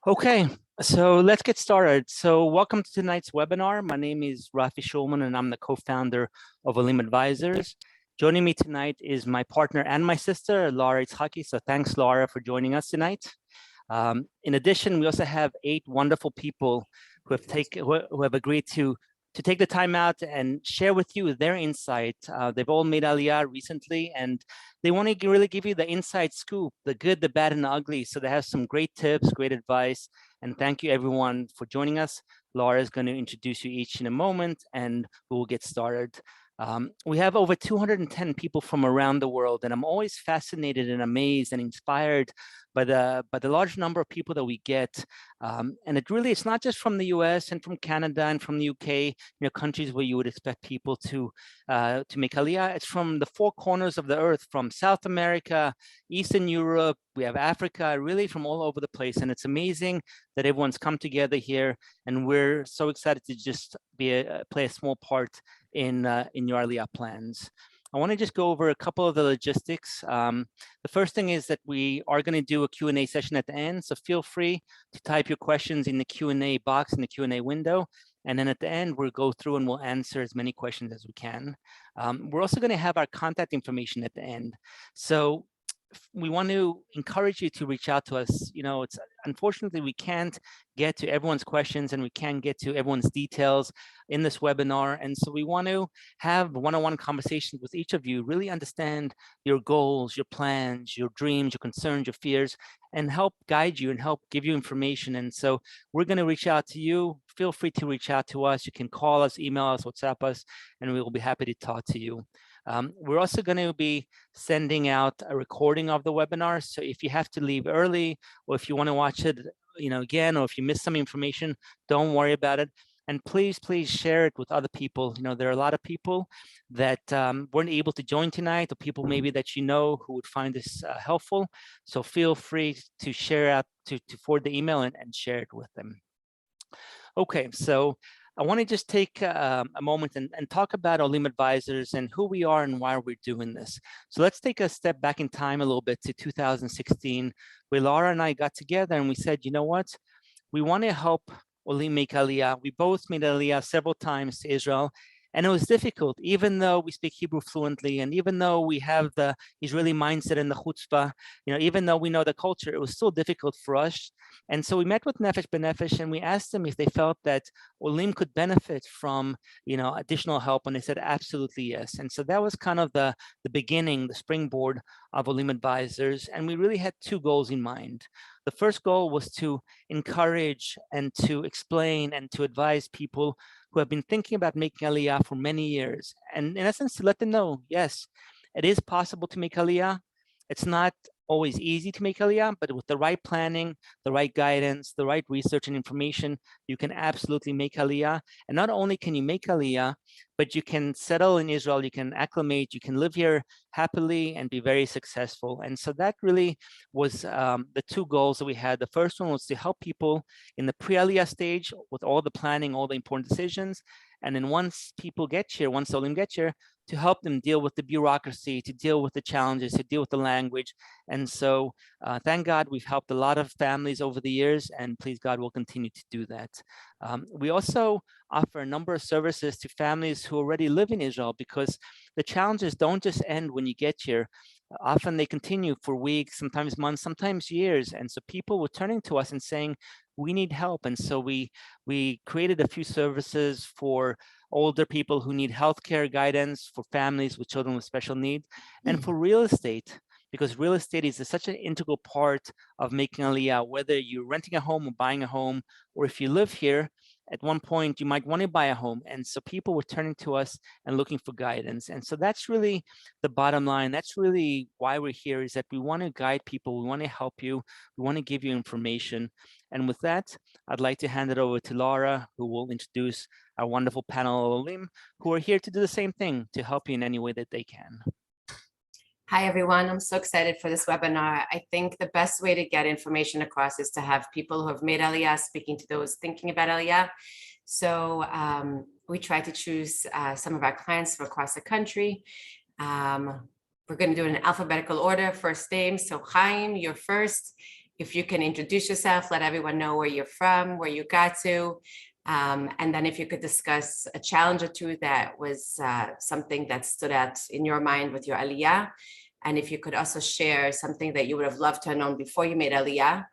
Okay, so let's get started. So welcome to tonight's webinar. My name is Rafi Shulman, and I'm the co-founder of Olim Advisors. Joining me tonight is my partner and my sister, Lara Itzhaki. So thanks, Lara, for joining us tonight. In addition, we also have 8 wonderful people who have agreed to take the time out and share with you their insight. They've all made Aliyah recently, and they want to really give you the inside scoop, the good, the bad, and the ugly. So they have some great tips, great advice, and thank you everyone for joining us. Laura is going to introduce you each in a moment, and we'll get started. We have over 210 people from around the world, and I'm always fascinated and amazed and inspired by the large number of people that we get. And it's not just from the US and from Canada and from the UK, countries where you would expect people to make Aliyah. It's from the 4 corners of the earth, from South America, Eastern Europe, we have Africa, really from all over the place. And it's amazing that everyone's come together here, and we're so excited to just play a small part in your Aliyah plans. I want to just go over a couple of the logistics. The first thing is that we are going to do a Q&A session at the end, so feel free to type your questions in the Q&A box in the Q&A window, and then at the end we'll go through and we'll answer as many questions as we can. We're also going to have our contact information at the end. So we want to encourage you to reach out to us. It's unfortunately we can't get to everyone's questions and we can't get to everyone's details in this webinar. And so we want to have one-on-one conversations with each of you, really understand your goals, your plans, your dreams, your concerns, your fears, and help guide you and help give you information. And so we're going to reach out to you. Feel free to reach out to us. You can call us, email us, WhatsApp us, and we will be happy to talk to you. We're also going to be sending out a recording of the webinar. So if you have to leave early, or if you want to watch it, again, or if you miss some information, don't worry about it. And please share it with other people. There are a lot of people that weren't able to join tonight, or people maybe that who would find this helpful. So feel free to share out, to forward the email and share it with them. Okay, so I want to just take a moment and talk about Olim Advisors and who we are and why we're doing this. So let's take a step back in time a little bit to 2016, where Lara and I got together and we said, you know what, we want to help Olim make Aliyah. We both made Aliyah several times to Israel, and it was difficult, even though we speak Hebrew fluently, and even though we have the Israeli mindset and the chutzpah, even though we know the culture, it was still difficult for us. And so we met with Nefesh B'Nefesh, and we asked them if they felt that Olim could benefit from, additional help, and they said absolutely yes. And so that was kind of the beginning, the springboard of Olim Advisors, and we really had 2 goals in mind. The first goal was to encourage and to explain and to advise people who have been thinking about making Aliyah for many years, and in essence to let them know, yes, it is possible to make Aliyah. It's not always easy to make Aliyah, but with the right planning, the right guidance, the right research and information, you can absolutely make Aliyah. And not only can you make Aliyah, but you can settle in Israel, you can acclimate, you can live here happily and be very successful. And so that really was the 2 goals that we had. The first one was to help people in the pre-Aliyah stage with all the planning, all the important decisions. And then once people get here, once Olim get here, to help them deal with the bureaucracy, to deal with the challenges, to deal with the language. And so thank God we've helped a lot of families over the years, and please God, we'll continue to do that. We also offer a number of services to families who already live in Israel, because the challenges don't just end when you get here. Often they continue for weeks, sometimes months, sometimes years. And so people were turning to us and saying, we need help. And so we created a few services for older people who need healthcare guidance, for families with children with special needs, and for real estate, because real estate is such an integral part of making Aliyah, whether you're renting a home or buying a home, or if you live here, at one point you might want to buy a home. And so people were turning to us and looking for guidance. And so that's really the bottom line. That's really why we're here, is that we want to guide people. We want to help you. We want to give you information. And with that, I'd like to hand it over to Lara, who will introduce our wonderful panel of Olim, who are here to do the same thing, to help you in any way that they can. Hi, everyone. I'm so excited for this webinar. I think the best way to get information across is to have people who have made Aliyah speaking to those thinking about Aliyah. So we try to choose some of our clients from across the country. We're going to do it in alphabetical order, first name. So Chayim, you're first. if you can introduce yourself, let everyone know where you're from, where you got to, and then if you could discuss a challenge or two that was something that stood out in your mind with your Aliyah. And if you could also share something that you would have loved to have known before you made Aliyah.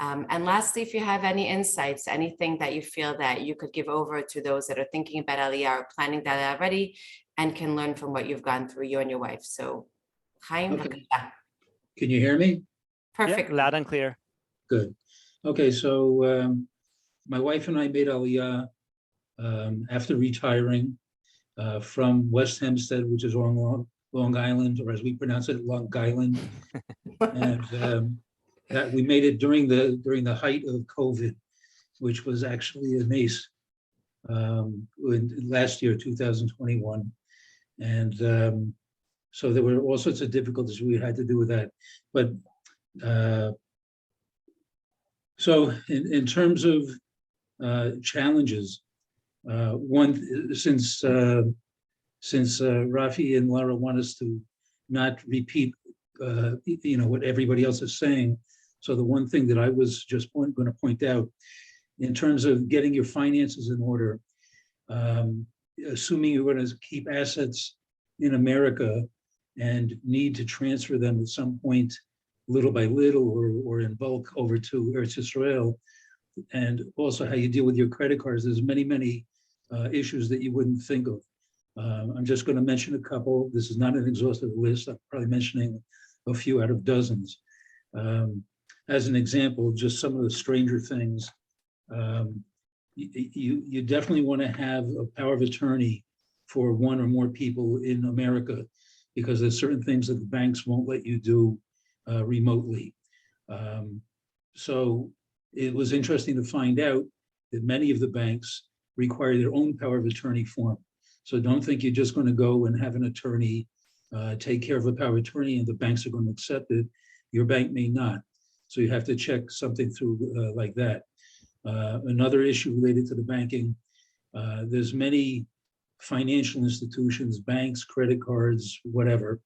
And lastly, if you have any insights, anything that you feel that you could give over to those that are thinking about Aliyah or planning that already and can learn from what you've gone through, you and your wife. So, Chayim, Okay. Can you hear me? perfect. Yeah, loud and clear. Good. Okay, so my wife and I made Aliyah after retiring from West Hempstead, which is on Long Island, or as we pronounce it, Long Island. And that we made it during the height of COVID, which was actually a mace last year, 2021. And so there were all sorts of difficulties we had to do with that. But so in terms of challenges, one, since Rafi and Lara want us to not repeat what everybody else is saying. So the one thing that I was just going to point out in terms of getting your finances in order, assuming you're going to keep assets in America and need to transfer them at some point, little by little or in bulk over to Eretz Israel, and also how you deal with your credit cards. There's many issues that you wouldn't think of. I'm just going to mention a couple. This is not an exhaustive list. I'm probably mentioning a few out of dozens. As an example, just some of the stranger things. You definitely want to have a power of attorney for one or more people in America, because there's certain things that the banks won't let you do remotely. So it was interesting to find out that many of the banks require their own power of attorney form. So don't think you're just going to go and have an attorney take care of a power of attorney and the banks are going to accept it. Your bank may not. So you have to check something through like that. Another issue related to the banking, there's many financial institutions, banks, credit cards, whatever,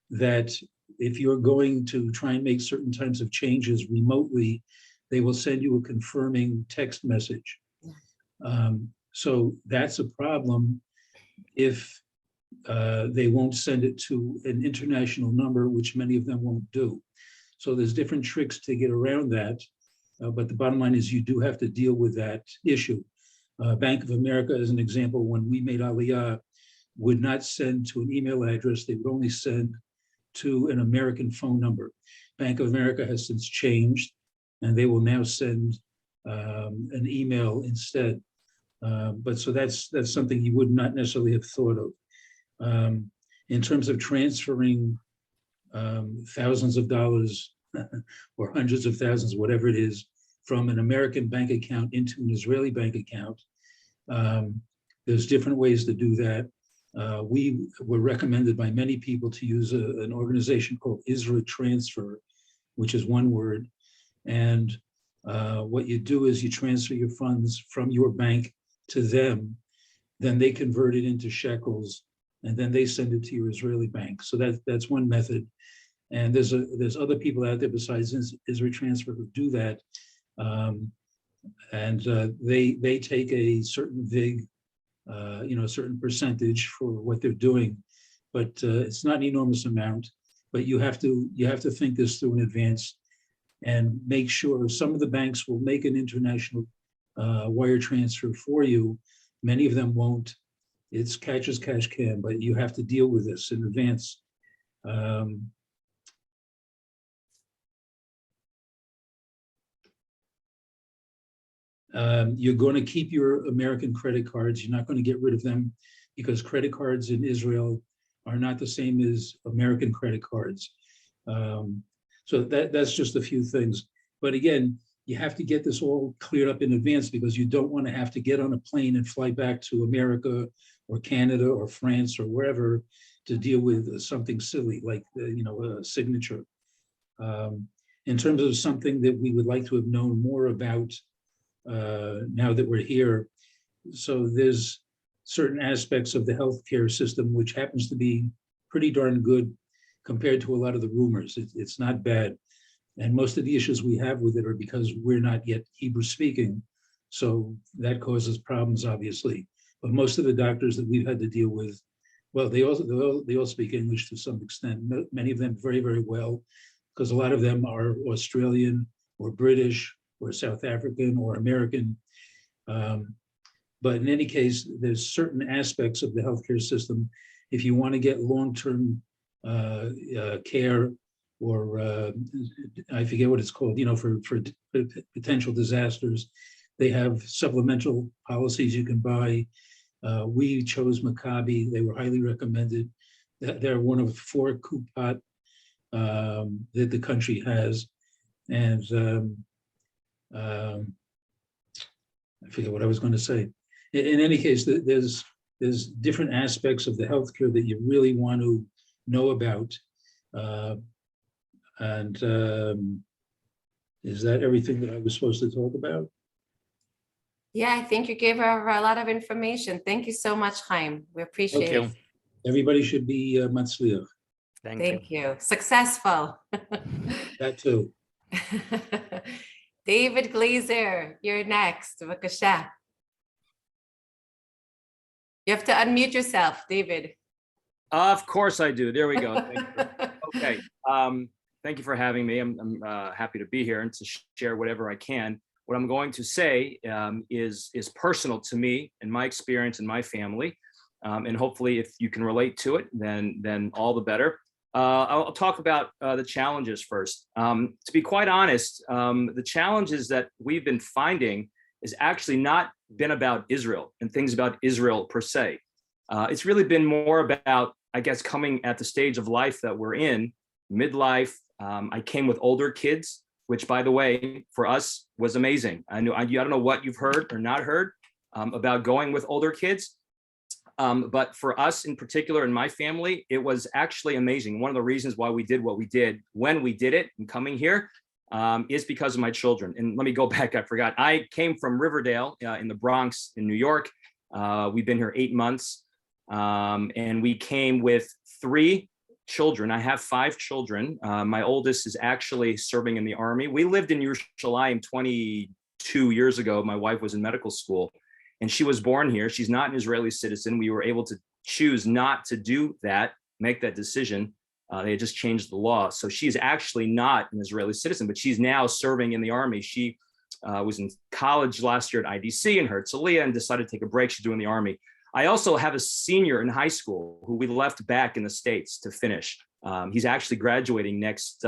that if you're going to try and make certain types of changes remotely, they will send you a confirming text message. So that's a problem if they won't send it to an international number, which many of them won't do. So there's different tricks to get around that. But the bottom line is you do have to deal with that issue. Bank of America, as an example, when we made Aliyah, would not send to an email address. They would only send to an American phone number. Bank of America has since changed, and they will now send an email instead. But so that's something you would not necessarily have thought of. In terms of transferring thousands of dollars or hundreds of thousands, whatever it is, from an American bank account into an Israeli bank account, there's different ways to do that. We were recommended by many people to use an organization called Israel Transfer, which is one word. And what you do is you transfer your funds from your bank to them, then they convert it into shekels, and then they send it to your Israeli bank. So that's one method. And there's other people out there besides Israel Transfer who do that. They take a certain vig, a certain percentage for what they're doing, but it's not an enormous amount. But you have to think this through in advance and make sure. Some of the banks will make an international wire transfer for you. Many of them won't. It's catch as catch can, but you have to deal with this in advance. You're going to keep your American credit cards. You're not going to get rid of them because credit cards in Israel are not the same as American credit cards. So that's just a few things. But again, you have to get this all cleared up in advance because you don't want to have to get on a plane and fly back to America or Canada or France or wherever to deal with something silly like a signature. In terms of something that we would like to have known more about now that we're here, so there's certain aspects of the healthcare system which happens to be pretty darn good compared to a lot of the rumors. It's not bad. And most of the issues we have with it are because we're not yet Hebrew speaking. So that causes problems, obviously. But most of the doctors that we've had to deal with, well, they all speak English to some extent. Many of them very, very well, because a lot of them are Australian or British or South African or American. But in any case, there's certain aspects of the healthcare system. If you want to get long-term care, or I forget what it's called, for potential disasters, they have supplemental policies you can buy. We chose Maccabi. They were highly recommended. They're one of 4 Kupot that the country has. And I forget what I was going to say. In any case, there's different aspects of the healthcare that you really want to know about. Is that everything that I was supposed to talk about? Yeah, I think you gave her a lot of information. Thank you so much, Chayim. We appreciate it. Everybody should be matzliach. Thank you. Successful. That too. David Glazer, you're next. B'kasha. You have to unmute yourself, David. Of course I do. There we go. Thank you. Okay. Thank you for having me. I'm happy to be here and to share whatever I can. What I'm going to say is personal to me and my experience and my family. And hopefully if you can relate to it, then all the better. I'll talk about the challenges first. To be quite honest, the challenges that we've been finding is actually not been about Israel and things about Israel per se. It's really been more about, I guess, coming at the stage of life that we're in, midlife. I came with older kids, which, by the way, for us was amazing. I don't know what you've heard or not heard about going with older kids. But for us in particular, in my family, it was actually amazing. One of the reasons why we did what we did when we did it and coming here is because of my children. And let me go back, I forgot. I came from Riverdale in the Bronx in New York. We've been here 8 months and we came with 3 children. I have 5 children. My oldest is actually serving in the army. We lived in Yerushalayim 22 years ago. My wife was in medical school. And she was born here. She's not an Israeli citizen. We were able to choose not to do that, make that decision. They had just changed the law. So she's actually not an Israeli citizen, but she's now serving in the army. She was in college last year at IDC in Herzliya and decided to take a break. She's doing the army. I also have a senior in high school who we left back in the States to finish. He's actually graduating next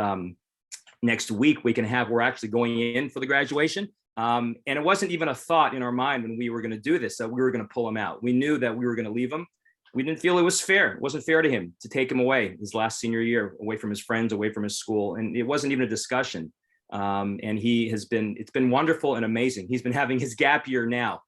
week. We're actually going in for the graduation. And it wasn't even a thought in our mind when we were going to do this, that we were going to pull him out. We knew that we were going to leave him. We didn't feel it was fair. It wasn't fair to him to take him away his last senior year, away from his friends, away from his school. And it wasn't even a discussion. And it's been wonderful and amazing. He's been having his gap year now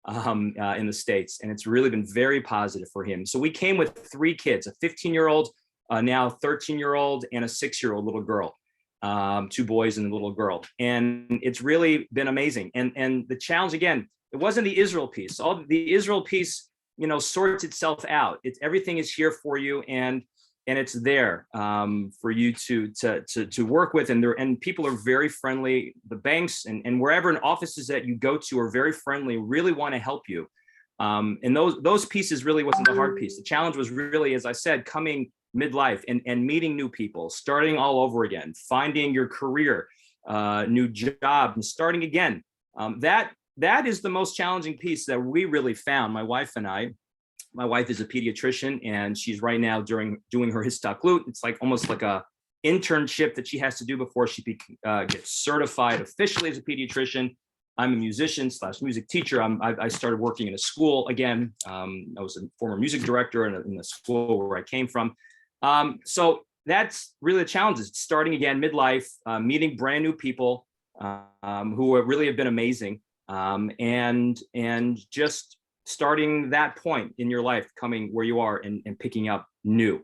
in the States. And it's really been very positive for him. So we came with 3 kids, a 15-year-old, now 13-year-old, and a 6-year-old little girl. 2 boys and a little girl. And it's really been amazing. And the challenge, again, it wasn't the Israel piece. All the Israel piece, sorts itself out. Everything is here for you and it's there for you to work with. And people are very friendly. The banks and wherever in offices that you go to are very friendly, really want to help you. And those pieces really wasn't the hard piece. The challenge was really, as I said, coming midlife and meeting new people, starting all over again, finding your career, new job, and starting again. That is the most challenging piece that we really found, my wife and I. My wife is a pediatrician, and she's right now doing her histaklut. It's almost like a internship that she has to do before she gets certified officially as a pediatrician. I'm a musician / music teacher. I started working in a school again. I was a former music director in the school where I came from. So that's really the challenge, is starting again, midlife, meeting brand new people who really have been amazing, and just starting that point in your life, coming where you are and picking up new.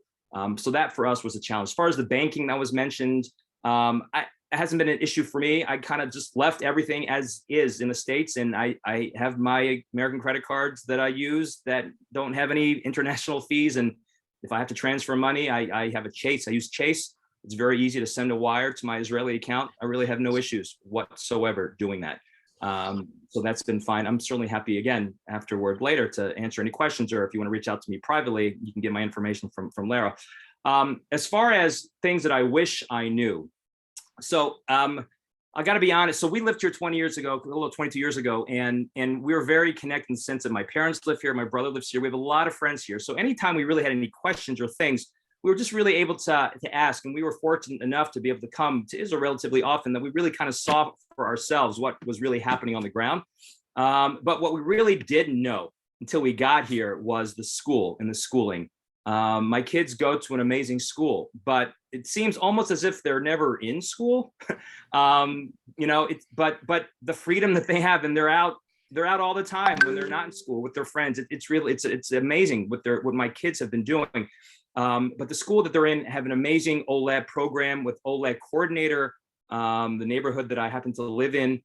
So that for us was a challenge. As far as the banking that was mentioned, it hasn't been an issue for me. I kind of just left everything as is in the States, and I have my American credit cards that I use that don't have any international fees. And if I have to transfer money, I have a Chase. I use Chase. It's very easy to send a wire to my Israeli account. I really have no issues whatsoever doing that. So that's been fine. I'm certainly happy again afterward later to answer any questions, or if you want to reach out to me privately, you can get my information from Lara. As far as things that I wish I knew. So I got to be honest. So we lived here 20 years ago, a little 22 years ago, and we were very connected in the sense that my parents live here, my brother lives here. We have a lot of friends here. So anytime we really had any questions or things, we were just really able to ask. And we were fortunate enough to be able to come to Israel relatively often, that we really kind of saw for ourselves what was really happening on the ground. But what we really didn't know until we got here was the school and the schooling. My kids go to an amazing school, but it seems almost as if they're never in school. But the freedom that they have, and they're out all the time when they're not in school with their friends. It's amazing what my kids have been doing. But the school that they're in have an amazing OLED program with OLED coordinator. The neighborhood that I happen to live in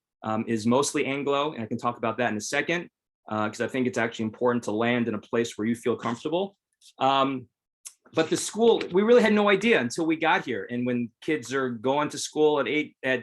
is mostly Anglo, and I can talk about that in a second, because I think it's actually important to land in a place where you feel comfortable. But the school, we really had no idea until we got here. And when kids are going to school at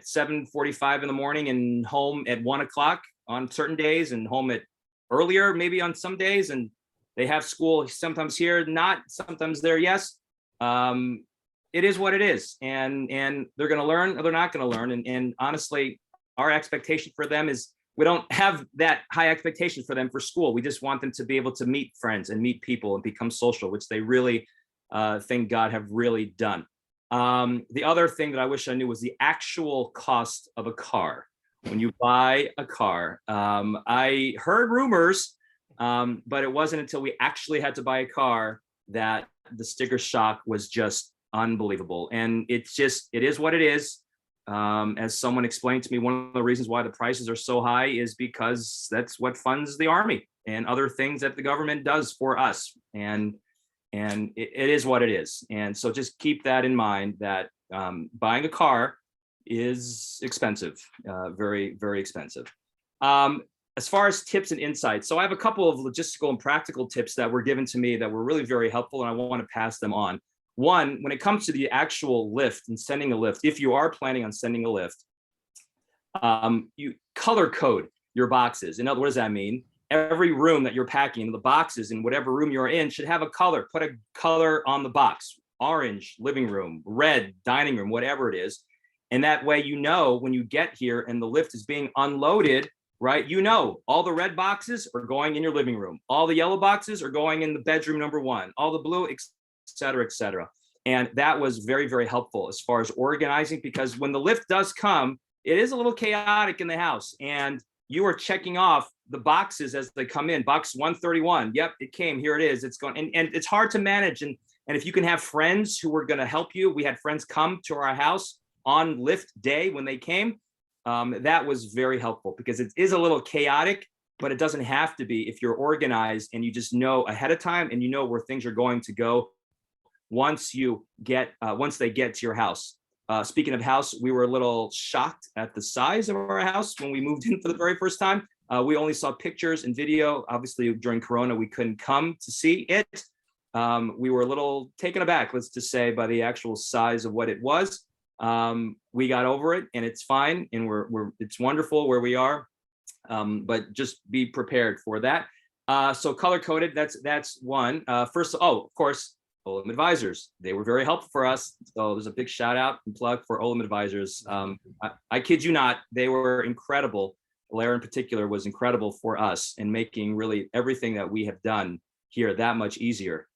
7:45 in the morning and home at 1 o'clock on certain days, and home at earlier, maybe on some days, and they have school sometimes here, not sometimes there, yes. It is what it is. And they're going to learn or they're not going to learn. And honestly, our expectation for them is, we don't have that high expectation for them for school. We just want them to be able to meet friends and meet people and become social, which they really, thank God, have really done. The other thing that I wish I knew was the actual cost of a car. When you buy a car, I heard rumors, but it wasn't until we actually had to buy a car that the sticker shock was just unbelievable. And it is what it is. As someone explained to me, one of the reasons why the prices are so high is because that's what funds the army and other things that the government does for us. And it is what it is. And so just keep that in mind, that buying a car is expensive, very, very expensive. As far as tips and insights, so I have a couple of logistical and practical tips that were given to me that were really very helpful, and I want to pass them on. One, when it comes to the actual lift and sending a lift, if you are planning on sending a lift, you color code your boxes. In other words, what does that mean? Every room that you're packing, the boxes in whatever room you're in should have a color. Put a color on the box: orange, living room; red, dining room, whatever it is. And that way, when you get here and the lift is being unloaded, right? All the red boxes are going in your living room. All the yellow boxes are going in the bedroom number 1. All the blue, et cetera, et cetera. And that was very, very helpful as far as organizing, because when the lift does come, it is a little chaotic in the house, and you are checking off the boxes as they come in. Box 131. Yep, it came. Here it is. It's going. And it's hard to manage. And if you can have friends who were going to help you, we had friends come to our house on lift day when they came. That was very helpful, because it is a little chaotic, but it doesn't have to be if you're organized and you just know ahead of time, and you know where things are going to go once they get to your house. Speaking of house, we were a little shocked at the size of our house when we moved in for the very first time. We only saw pictures and video. Obviously, during Corona, we couldn't come to see it. We were a little taken aback, let's just say, by the actual size of what it was. We got over it, and it's fine, and it's wonderful where we are. But just be prepared for that. So color coded, that's one. Of course, Olim Advisors. They were very helpful for us. So there's a big shout out and plug for Olim Advisors. I kid you not, they were incredible. Lara in particular was incredible for us in making really everything that we have done here that much easier.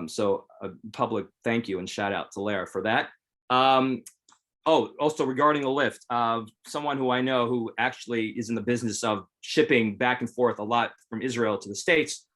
So a public thank you and shout out to Lara for that. Also regarding the lift, someone who I know who actually is in the business of shipping back and forth a lot from Israel to the States,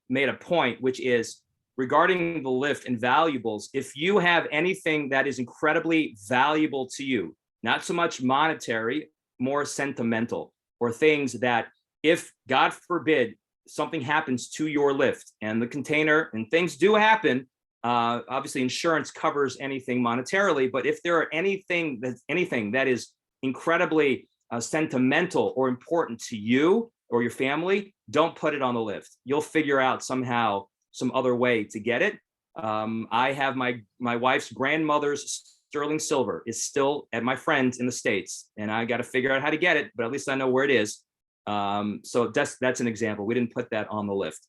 made a point, which is regarding the lift and valuables. If you have anything that is incredibly valuable to you, not so much monetary, more sentimental, or things that, if God forbid something happens to your lift and the container, and things do happen, obviously insurance covers anything monetarily, but if there are anything that is incredibly sentimental or important to you or your family, don't put it on the lift. You'll figure out somehow some other way to get it. I have my wife's grandmother's sterling silver is still at my friends in the States, and I got to figure out how to get it, but at least I know where it is. So that's an example. We didn't put that on the list.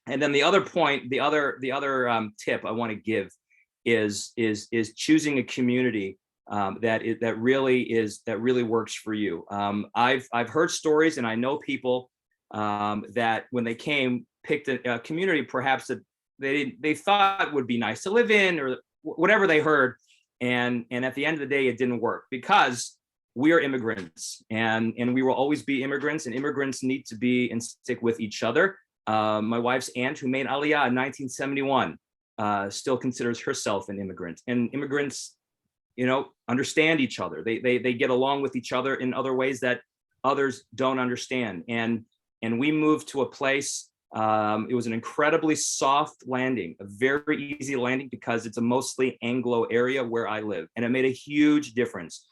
And then the other point, the other tip I want to give is choosing a community that really works for you. I've heard stories, and I know people that when they came, picked a community perhaps that they thought would be nice to live in, or whatever they heard, and at the end of the day, it didn't work because we are immigrants, and we will always be immigrants, and immigrants need to be and stick with each other. My wife's aunt, who made Aliyah in 1971, still considers herself an immigrant, and immigrants, understand each other. They get along with each other in other ways that others don't understand. And we moved to a place. It was an incredibly soft landing, a very easy landing, because it's a mostly Anglo area where I live, and it made a huge difference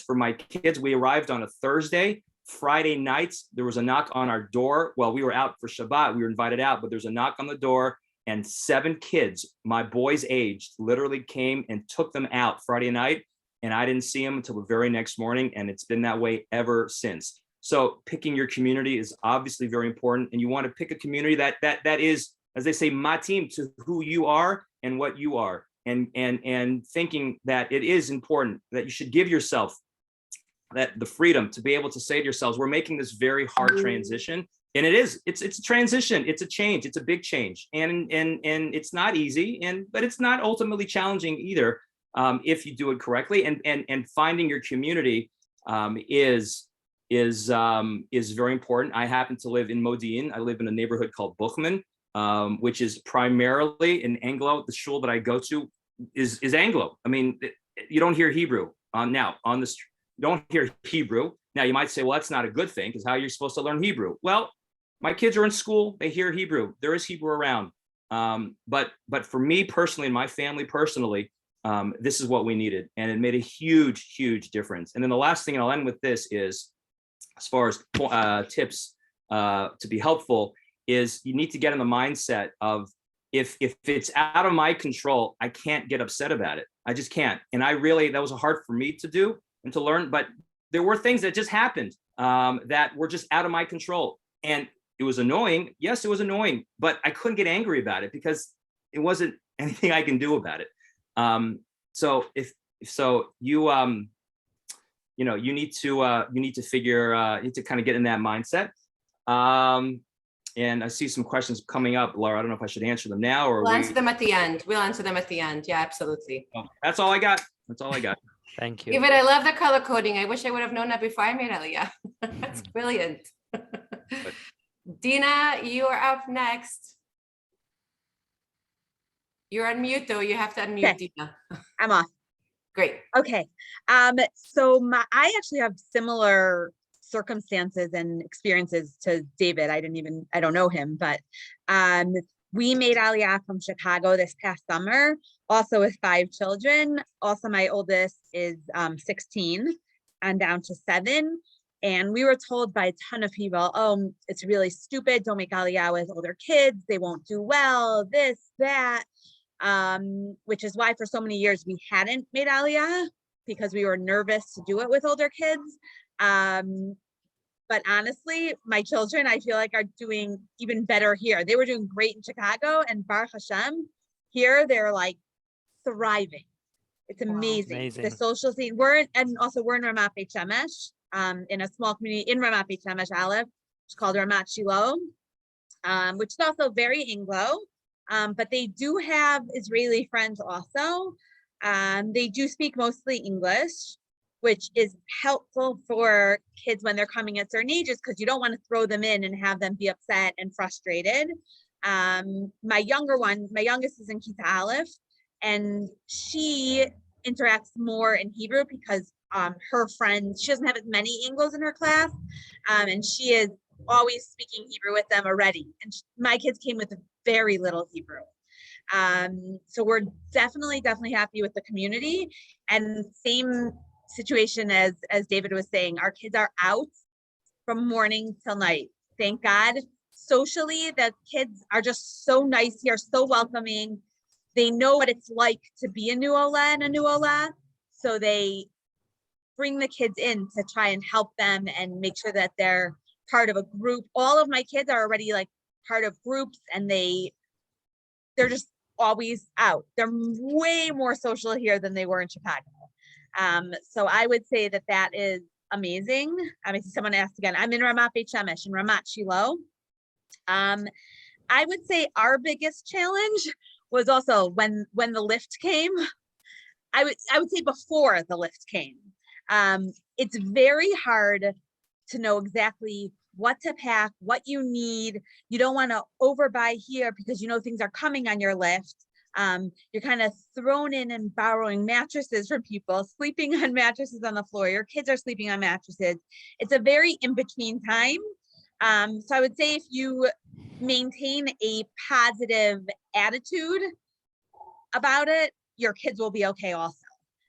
for my kids. We arrived on a Thursday. Friday nights, there was a knock on our door. Well, we were out for Shabbat. We were invited out, but there's a knock on the door, and 7 kids, my boys' age, literally came and took them out Friday night, and I didn't see them until the very next morning, and it's been that way ever since. So picking your community is obviously very important, and you want to pick a community that is, as they say, matim to who you are and what you are, and thinking that it is important that you should give yourself that the freedom to be able to say to yourselves, we're making this very hard transition, and it's a transition, it's a change, it's a big change, and it's not easy, but it's not ultimately challenging either, if you do it correctly, and finding your community is very important. I happen to live in Modiin. I live in a neighborhood called Bergman, which is primarily in Anglo. The shul that I go to is Anglo. I mean, you don't hear Hebrew now on the street. You don't hear Hebrew. Now you might say, well, that's not a good thing, because how are you supposed to learn Hebrew? Well, my kids are in school. They hear Hebrew. There is Hebrew around. But for me personally, and my family personally, this is what we needed, and it made a huge, huge difference. And then the last thing, and I'll end with this, is as far as tips to be helpful, is you need to get in the mindset of, if it's out of my control, I can't get upset about it. I just can't. And that was hard for me to do and to learn, but there were things that just happened that were just out of my control. And it was annoying. Yes, it was annoying, but I couldn't get angry about it because it wasn't anything I can do about it. So you need to figure, you need to kind of get in that mindset. And I see some questions coming up, Lara. I don't know if I should answer them now, or we'll answer them at the end. Yeah, absolutely. Oh, that's all I got. Thank you. Yifat, I love the color coding. I wish I would have known that before I made Aliyah. That's brilliant. Dina, you are up next. You're on mute, though. You have to unmute, okay. Dina. I'm off. Great. Okay. So I actually have similar circumstances and experiences to David. I don't know him, but we made Aliyah from Chicago this past summer, also with 5 children. Also, my oldest is 16 and down to 7. And we were told by a ton of people, oh, it's really stupid. Don't make Aliyah with older kids. They won't do well, this, that. Which is why for so many years we hadn't made Aliyah, because we were nervous to do it with older kids. But honestly, my children, I feel like, are doing even better here. They were doing great in Chicago, and Baruch Hashem, here they're like thriving. It's amazing. Wow, amazing. The social scene. We're in Ramat Beit Shemesh, in a small community in Ramat Beit Shemesh Aleph. It's called Ramat Shiloh, which is also very Anglo. But they do have Israeli friends also. They do speak mostly English, which is helpful for kids when they're coming at certain ages, because you don't want to throw them in and have them be upset and frustrated. My youngest is in Kita Aleph, and she interacts more in Hebrew because her friends, she doesn't have as many Anglos in her class, and she is always speaking Hebrew with them already. And my kids came with very little Hebrew. So we're definitely happy with the community. And same situation as David was saying, our kids are out from morning till night. Thank God. socially, the kids are just so nice here, so welcoming. They know what it's like to be a new Ola and a new Ola. So they bring the kids in to try and help them and make sure that they're part of a group. All of my kids are already like part of groups, and they're just always out. They're way more social here than they were in Chicago. So I would say that that is amazing. I mean, someone asked again, I'm in Ramat Beit Shemesh, in Ramat Shiloh. I would say our biggest challenge was also when the lift came. I would say before the lift came. It's very hard to know exactly what to pack, what you need. You don't want to overbuy here because you know things are coming on your lift. You're kind of thrown in and borrowing mattresses from people, sleeping on mattresses on the floor. Your kids are sleeping on mattresses. It's a very in-between time. So I would say if you maintain a positive attitude about it, your kids will be okay also.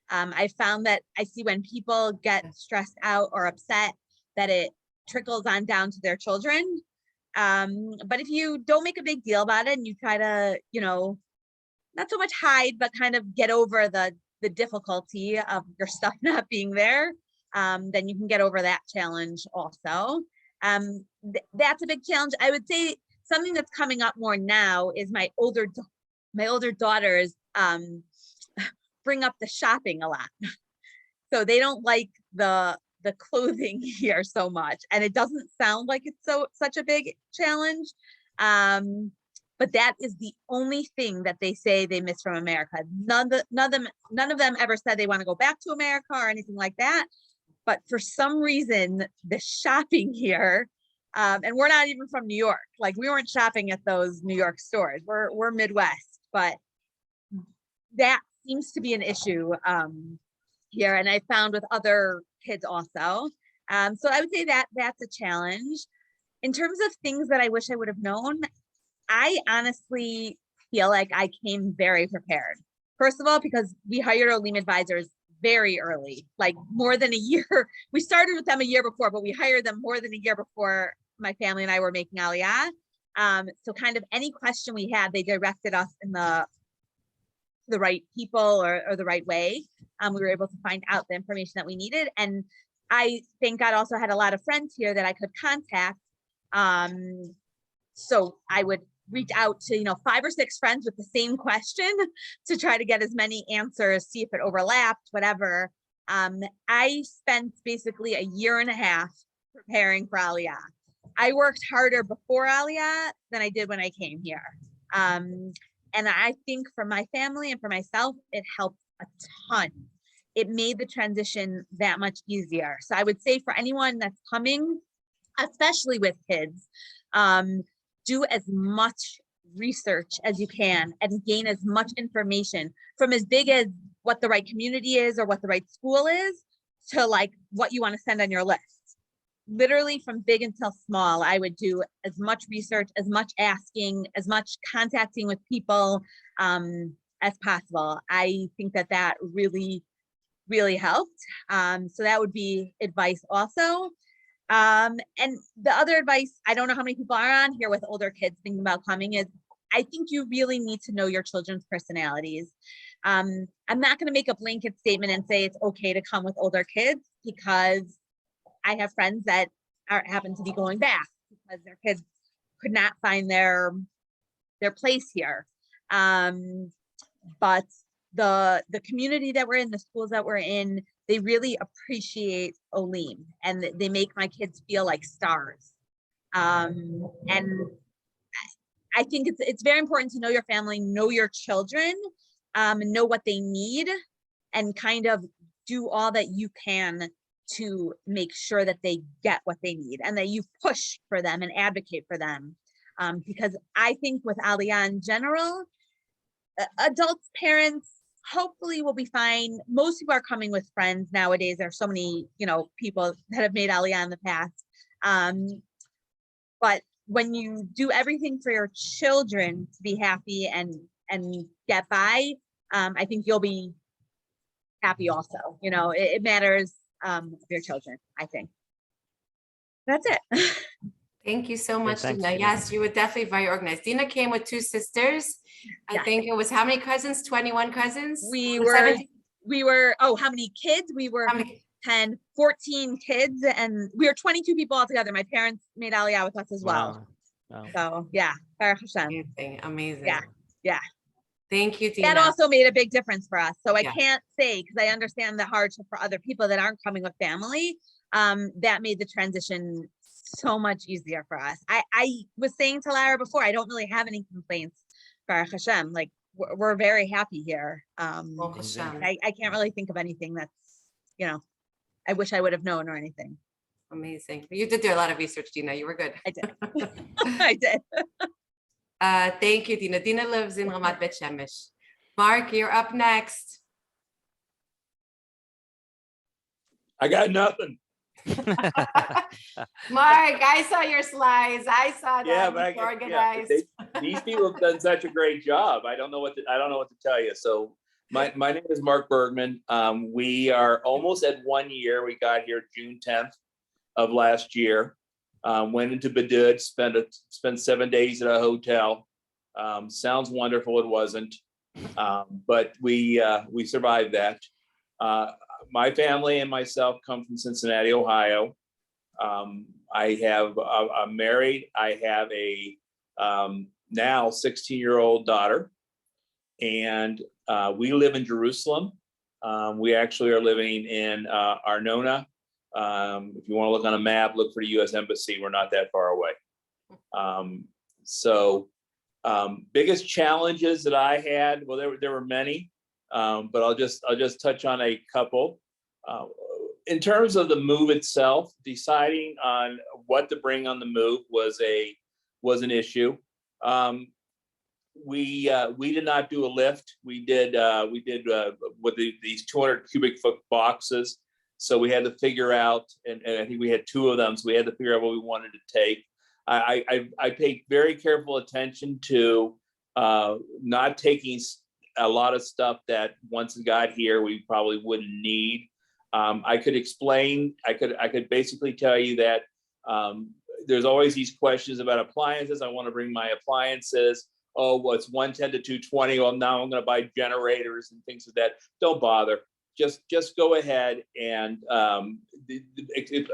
I found that I see when people get stressed out or upset that it trickles on down to their children. But if you don't make a big deal about it and you try to, you know, not so much hide, but kind of get over the difficulty of your stuff not being there, then you can get over that challenge also. That's a big challenge. I would say something that's coming up more now is my older daughters bring up the shopping a lot. So they don't like the clothing here so much, and it doesn't sound like it's such a big challenge. But that is the only thing that they say they miss from America. None of them ever said they want to go back to America or anything like that. But for some reason, the shopping here, and we're not even from New York. Like, we weren't shopping at those New York stores. We're Midwest, but that seems to be an issue here. And I found with other kids also. So I would say that that's a challenge. In terms of things that I wish I would have known, I honestly feel like I came very prepared. First of all, because we hired Olim Advisors very early, like more than a year. We started with them a year before, but we hired them more than a year before my family and I were making Aliyah. So kind of any question we had, they directed us in the right people or the right way. We were able to find out the information that we needed. And I think I also had a lot of friends here that I could contact. So I would reach out to, 5 or 6 friends with the same question to try to get as many answers, see if it overlapped, whatever. I spent basically a year and a half preparing for Aliyah. I worked harder before Aliyah than I did when I came here. And I think for my family and for myself, it helped a ton. It made the transition that much easier. So I would say for anyone that's coming, especially with kids, do as much research as you can and gain as much information, from as big as what the right community is or what the right school is to like what you want to send on your list. Literally from big until small, I would do as much research, as much asking, as much contacting with people as possible. I think that really, really helped. So that would be advice also. And the other advice, I don't know how many people are on here with older kids thinking about coming, is I think you really need to know your children's personalities. I'm not going to make a blanket statement and say it's okay to come with older kids, because I have friends that happen to be going back because their kids could not find their place here. But the community that we're in, the schools that we're in, they really appreciate Olim, and they make my kids feel like stars. And I think it's very important to know your family, know your children, know what they need, and kind of do all that you can to make sure that they get what they need and that you push for them and advocate for them. Because I think with Aliyah in general, adults, parents, hopefully we'll be fine. Most people are coming with friends nowadays. There are so many, people that have made Aliyah in the past. But when you do everything for your children to be happy and get by, I think you'll be happy also. It matters for your children, I think. That's it. Thank you so much, thanks, Dina. Dina. Yes, you were definitely very organized. Dina came with two sisters. I Yeah. think it was how many cousins? 21 cousins? We Or were, 17? how many kids? We were How many? 10, 14 kids, and we were 22 people altogether. My parents made Aliyah with us as well. Wow. So yeah, Baruch Hashem. Amazing, amazing. Yeah. Thank you, Dina. That also made a big difference for us. So I Yeah. can't say, because I understand the hardship for other people that aren't coming with family. That made the transition so much easier for us. I was saying to Lara before, I don't really have any complaints, Baruch Hashem. Like we're very happy here. Baruch Hashem. I can't really think of anything that's, I wish I would have known or anything. Amazing. You did do a lot of research, Dina. You were good. I did. I did. Thank you, Dina. Dina lives in Ramat Beit Shemesh. Marc, you're up next. I got nothing. Marc, I saw your slides. I saw that. Yeah, but Organized. these people have done such a great job. I don't know what to tell you. So my name is Marc Bergman. We are almost at 1 year. We got here June 10th of last year. Went into Beit, spent 7 days at a hotel. Sounds wonderful. It wasn't, but we survived that. My family and myself come from Cincinnati, Ohio. I'm married. I have a now 16-year-old daughter, and we live in Jerusalem. We actually are living in Arnona. If you want to look on a map, look for the U.S. Embassy. We're not that far away. Biggest challenges that I had, well, there were many, but I'll just touch on a couple. In terms of the move itself, deciding on what to bring on the move was an issue. We did not do a lift. We did with these 200 cubic foot boxes. So we had to figure out, and I think we had 2 of them. So we had to figure out what we wanted to take. I paid very careful attention to not taking a lot of stuff that once it got here, we probably wouldn't need. I could basically tell you that there's always these questions about appliances. I want to bring my appliances. Oh, well, it's 110 to 220. Well, now I'm going to buy generators and things like that. Don't bother. Just go ahead, and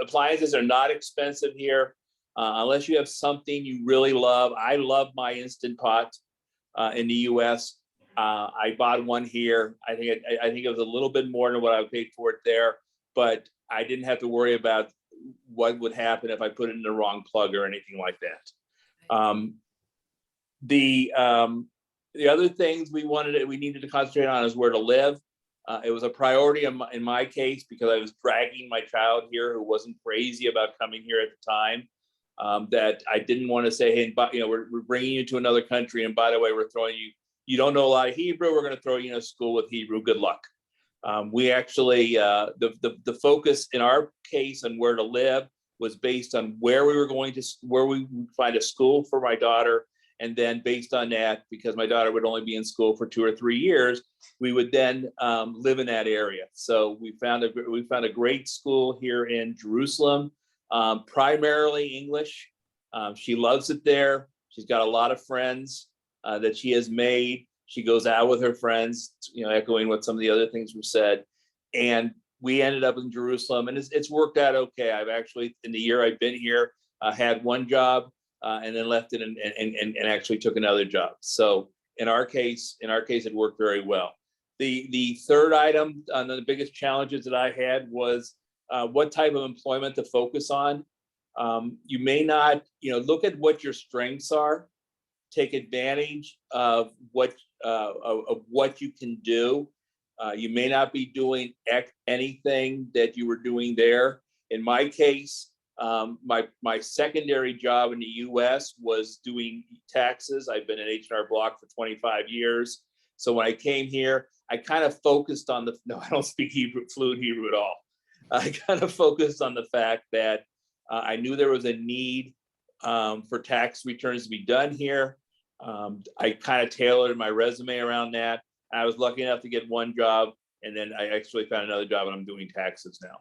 appliances are not expensive here unless you have something you really love. I love my Instant Pot in the U.S. I bought one here. I think it was a little bit more than what I paid for it there, but I didn't have to worry about what would happen if I put it in the wrong plug or anything like that. The other things we needed to concentrate on is where to live. It was a priority in my case because I was dragging my child here who wasn't crazy about coming here at the time. That I didn't want to say, hey, but we're bringing you to another country, and by the way, we're throwing you. You don't know a lot of Hebrew. We're going to throw you in a school with Hebrew. Good luck. We actually the focus in our case on where to live was based on where we would find a school for my daughter. And then based on that, because my daughter would only be in school for 2 or 3 years, we would then live in that area. So we found a great school here in Jerusalem, primarily English. She loves it there. She's got a lot of friends that she has made. She goes out with her friends, echoing what some of the other things were said. And we ended up in Jerusalem, and it's worked out okay. I've actually, in the year I've been here, had one job. And then left it and actually took another job. So in our case, it worked very well. The third item, the biggest challenges that I had was what type of employment to focus on. You may not, look at what your strengths are, take advantage of what you can do. You may not be doing anything that you were doing there. In my case, my secondary job in the U.S. was doing taxes. I've been in H&R Block for 25 years. So when I came here, I kind of focused on I don't speak fluent Hebrew at all. I kind of focused on the fact that I knew there was a need for tax returns to be done here. I kind of tailored my resume around that. I was lucky enough to get one job, and then I actually found another job, and I'm doing taxes now.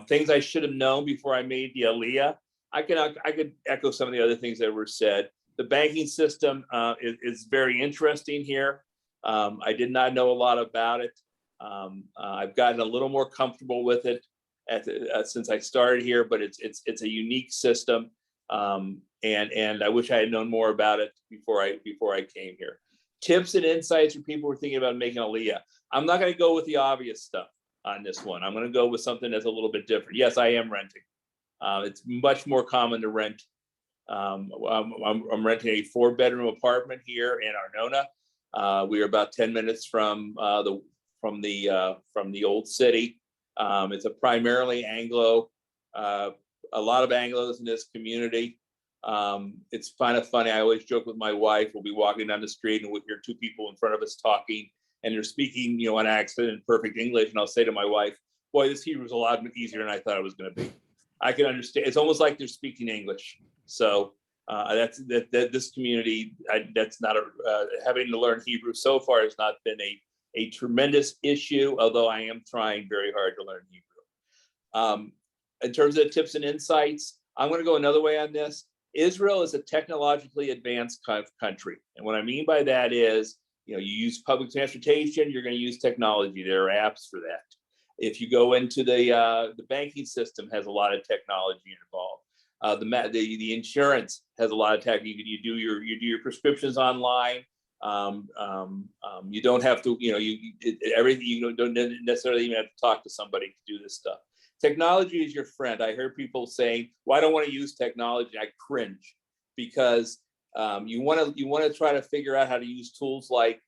Things I should have known before I made the Aliyah. I could echo some of the other things that were said. The banking system is very interesting here. I did not know a lot about it. I've gotten a little more comfortable with it since I started here, but it's a unique system, and I wish I had known more about it before I came here. Tips and insights for people who are thinking about making Aliyah. I'm not going to go with the obvious stuff on this one. I'm going to go with something that's a little bit different. Yes, I am renting. It's much more common to rent. I'm renting a 4-bedroom apartment here in Arnona. We are about 10 minutes from the old city. It's a primarily Anglo, a lot of Anglos in this community. It's kind of funny. I always joke with my wife. We'll be walking down the street and we'll hear 2 people in front of us talking, and they're speaking, an accent in perfect English. And I'll say to my wife, "Boy, this Hebrew is a lot easier than I thought it was going to be." I can understand. It's almost like they're speaking English. So this community, that's not having to learn Hebrew so far has not been a tremendous issue, although I am trying very hard to learn Hebrew. In terms of tips and insights, I'm going to go another way on this. Israel is a technologically advanced country. And what I mean by that is, you use public transportation, you're going to use technology. There are apps for that. If you go into the banking system, has a lot of technology involved. The insurance has a lot of tech. You do your prescriptions online. You don't have to, everything. You don't necessarily even have to talk to somebody to do this stuff. Technology is your friend. I heard people saying, "Well, I don't want to use technology." I cringe, because you want to try to figure out how to use tools like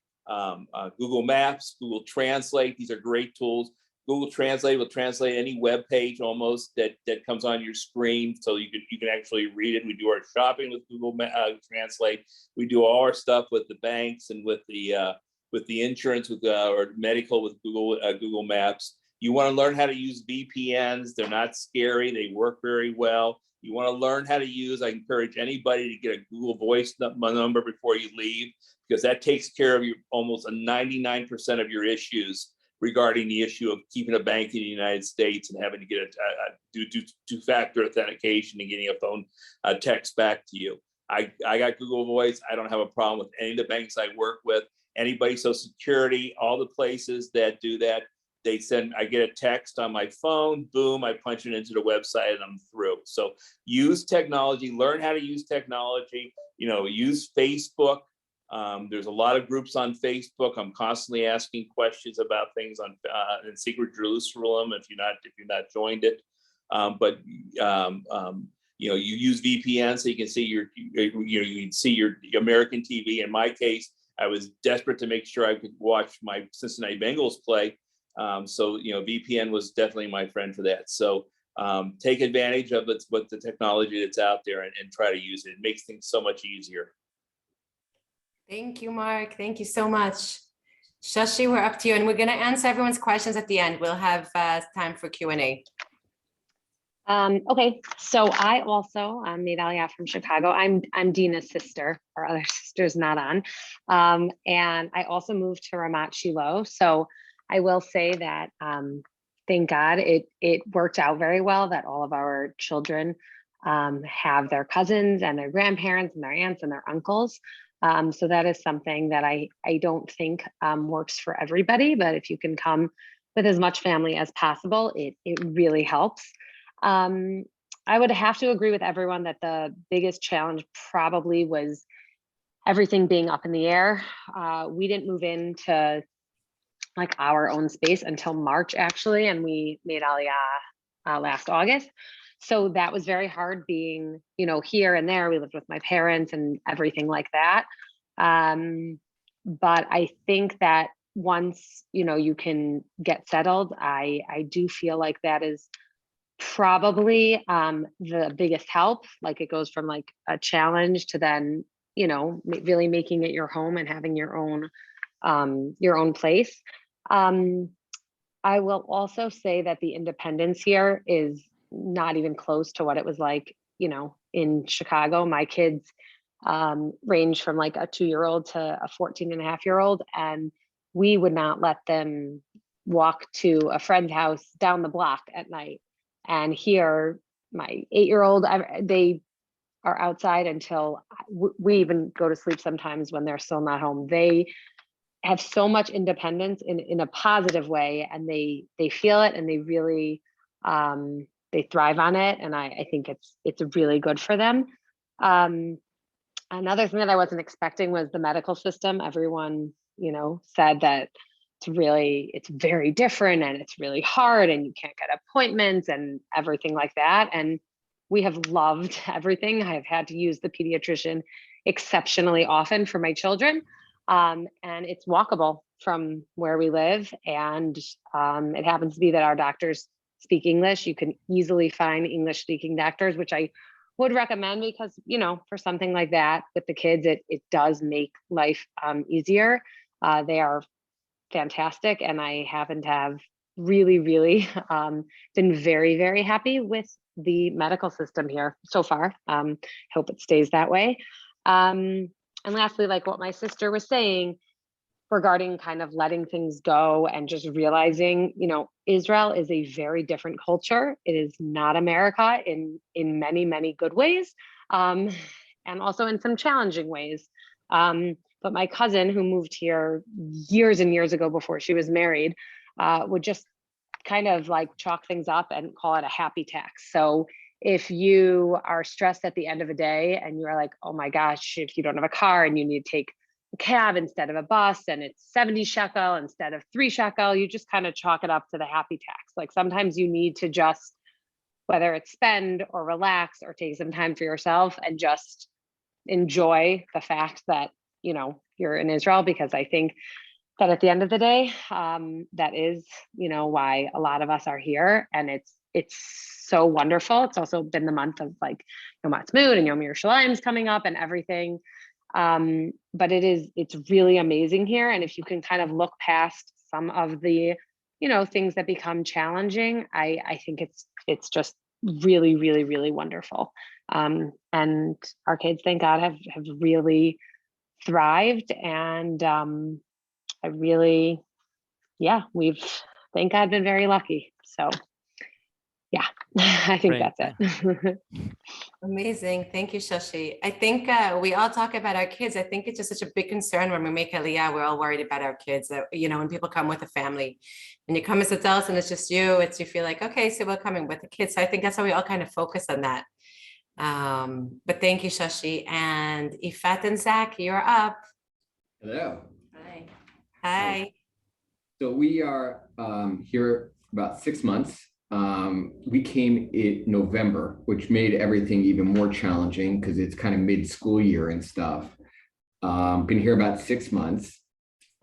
Google Maps, Google Translate. These are great tools. Google Translate will translate any web page almost that comes on your screen, so you can actually read it. We do our shopping with Google Translate. We do all our stuff with the banks and with the insurance or medical with Google Maps. You want to learn how to use VPNs. They're not scary. They work very well. You want to learn how to use, I encourage anybody to get a Google Voice number before you leave, because that takes care of almost 99% of your issues regarding the issue of keeping a bank in the United States and having to get do two-factor authentication and getting a phone text back to you. I got Google Voice. I don't have a problem with any of the banks I work with. Anybody, Social Security, all the places that do that, I get a text on my phone, boom, I punch it into the website and I'm through. So use technology, learn how to use technology, use Facebook. There's a lot of groups on Facebook. I'm constantly asking questions about things in Secret Jerusalem if you're not joined it. You use VPN so you can see you can see your American TV. In my case, I was desperate to make sure I could watch my Cincinnati Bengals play. So VPN was definitely my friend for that. So take advantage of the technology that's out there and try to use it. It makes things so much easier. Thank you, Marc. Thank you so much. Shoshi, we're up to you, and we're going to answer everyone's questions at the end. We'll have time for Q&A. Okay, so I also made Aliyah from Chicago. I'm Dina's sister. Our other sister's not on. And I also moved to Ramat Shiloh. So I will say that thank God it worked out very well that all of our children have their cousins and their grandparents and their aunts and their uncles. So that is something that I don't think works for everybody, but if you can come with as much family as possible, it really helps. I would have to agree with everyone that the biggest challenge probably was everything being up in the air. We didn't move into like our own space until March actually, and we made Aliyah last August. So that was very hard being, here and there. We lived with my parents and everything like that. But I think that once, you can get settled, I do feel like that is probably the biggest help. Like it goes from like a challenge to then, really making it your home and having your own place. I will also say that the independence here is not even close to what it was like, in Chicago. My kids range from like a 2-year-old to a 14-and-a-half-year-old, and we would not let them walk to a friend's house down the block at night. And here, my 8-year-old, they are outside until we even go to sleep sometimes when they're still not home. They have so much independence in a positive way, and they feel it, and they really they thrive on it. And I think it's really good for them. Another thing that I wasn't expecting was the medical system. Everyone, said that it's very different and it's really hard and you can't get appointments and everything like that. And we have loved everything. I've had to use the pediatrician exceptionally often for my children. And it's walkable from where we live. And it happens to be that our doctors speak English. You can easily find English speaking doctors, which I would recommend because, for something like that with the kids, it does make life easier. They are fantastic. And I happen to have really, really been very, very happy with the medical system here so far. Hope it stays that way. And lastly, like what my sister was saying regarding kind of letting things go and just realizing, Israel is a very different culture. It is not America in many, many good ways, and also in some challenging ways. But my cousin who moved here years and years ago before she was married would just kind of like chalk things up and call it a happy tax. So if you are stressed at the end of a day and you're like, oh my gosh, if you don't have a car and you need to take a cab instead of a bus and it's 70 shekel instead of 3 shekel, you just kind of chalk it up to the happy tax. Like sometimes you need to just, whether it's spend or relax or take some time for yourself and just enjoy the fact that, you're in Israel, because I think that at the end of the day, that is, why a lot of us are here. And it's so wonderful. It's also been the month of like Yom Ha'atzmaut and Yom Yerushalayim's coming up and everything. But it's really amazing here. And if you can kind of look past some of the, things that become challenging, I think it's just really, really, really wonderful. And our kids, thank God, have really thrived. And we've, thank God, been very lucky. So yeah, I think Great. that's it. Amazing. Thank you, Shoshi. I think we all talk about our kids. I think it's just such a big concern when we make Aliyah. We're all worried about our kids. That, when people come with a family and you come as adults and it's just you feel like, okay, so we're coming with the kids. So I think that's how we all kind of focus on that. But thank you, Shoshi. And Yifat and Zach, you're up. Hello. Hi. Hi. So we are here about 6 months. We came in November, which made everything even more challenging because it's kind of mid-school year and stuff. Been here about 6 months.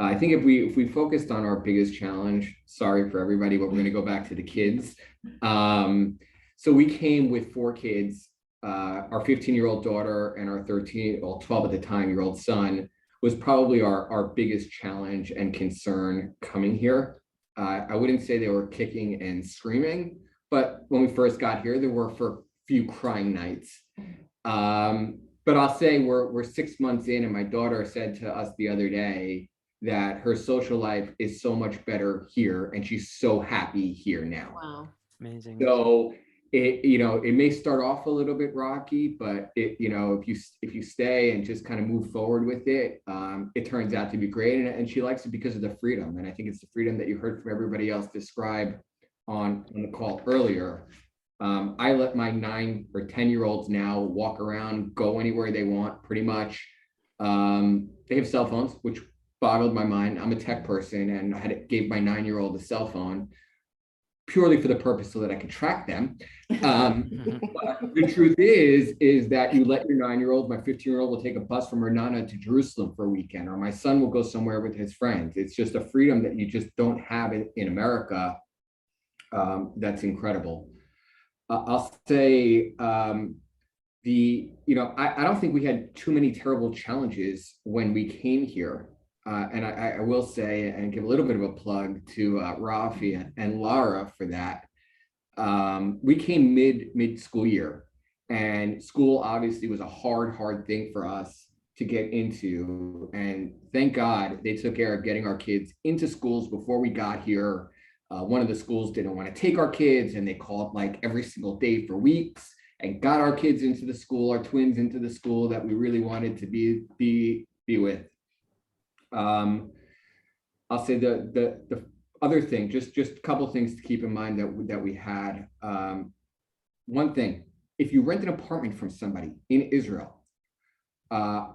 I think if we focused on our biggest challenge, sorry for everybody, but we're going to go back to the kids. So we came with 4 kids. Our 15-year-old daughter and our 12 at the time year old son was probably our biggest challenge and concern coming here. I wouldn't say they were kicking and screaming, but when we first got here, there were for a few crying nights. But I'll say we're 6 months in, and my daughter said to us the other day that her social life is so much better here, and she's so happy here now. Wow. Amazing. So it may start off a little bit rocky, but if you stay and just kind of move forward with it, it turns out to be great. And she likes it because of the freedom. And I think it's the freedom that you heard from everybody else describe on the call earlier. I let my 9 or 10-year-olds now walk around, go anywhere they want, pretty much. They have cell phones, which boggled my mind. I'm a tech person, and I gave my 9-year-old a cell phone purely for the purpose so that I could track them. But the truth is that you let your 9-year-old, my 15-year-old will take a bus from her Nana to Jerusalem for a weekend, or my son will go somewhere with his friends. It's just a freedom that you just don't have in America. That's incredible. I'll say I don't think we had too many terrible challenges when we came here. And I will say and give a little bit of a plug to Rafi and Lara for that. We came mid-school year, and school obviously was a hard thing for us to get into. And thank God they took care of getting our kids into schools before we got here. One of the schools didn't want to take our kids, and they called like every single day for weeks and got our kids into the school, our twins into the school that we really wanted to be with. I'll say the other thing, just a couple things to keep in mind that we had. One thing, if you rent an apartment from somebody in Israel,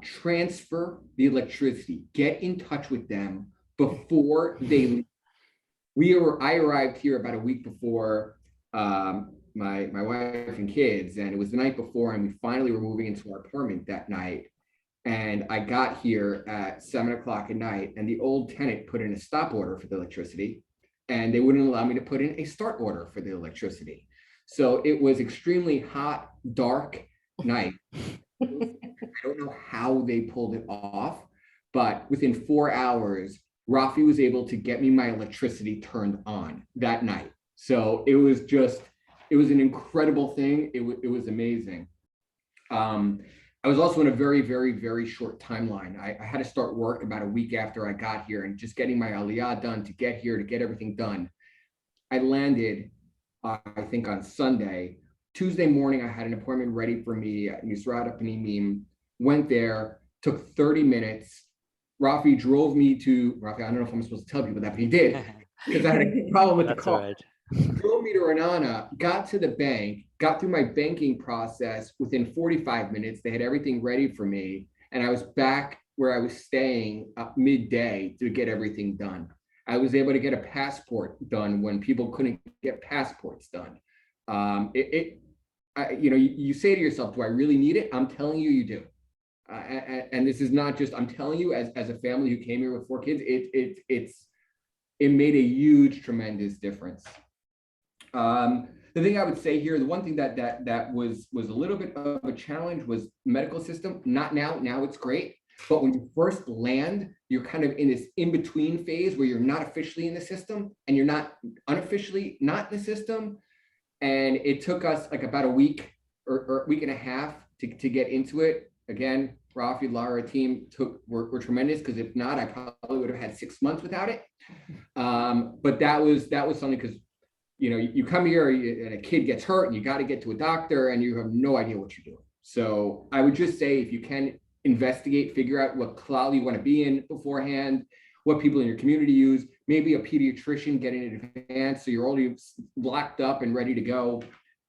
transfer the electricity, get in touch with them before they leave. I arrived here about a week before my wife and kids, and it was the night before, and we finally were moving into our apartment that night. And I got here at 7 o'clock at night, and the old tenant put in a stop order for the electricity, and they wouldn't allow me to put in a start order for the electricity. So it was extremely hot, dark night. I don't know how they pulled it off, but within 4 hours, Rafi was able to get me my electricity turned on that night. So it was an incredible thing. It was amazing. I was also in a very, very, very short timeline. I had to start work about a week after I got here, and just getting my Aliyah done to get here, to get everything done. I landed, I think on Sunday. Tuesday morning, I had an appointment ready for me at Misrad Panimim, went there, took 30 minutes. Rafi drove me to, Rafi, I don't know if I'm supposed to tell people that, but he did, because I had a problem with the car. Right. Drove me to Renana, got to the bank, got through my banking process within 45 minutes. They had everything ready for me, and I was back where I was staying midday to get everything done. I was able to get a passport done when people couldn't get passports done. You say to yourself, do I really need it? I'm telling you, you do. And this is not just, I'm telling you, as a family who came here with 4 kids, it made a huge, tremendous difference. The thing I would say here, the one thing that was a little bit of a challenge was medical system. Not now it's great. But when you first land, you're kind of in this in-between phase where you're not officially in the system and you're not unofficially not in the system. And it took us like about a week or a week and a half to get into it. Again, Rafi, Lara team were tremendous, because if not, I probably would have had 6 months without it. But that was something, because you come here and a kid gets hurt and you got to get to a doctor and you have no idea what you're doing. So I would just say, if you can investigate, figure out what klal you want to be in beforehand, what people in your community use, maybe a pediatrician, get in advance so you're already blocked up and ready to go,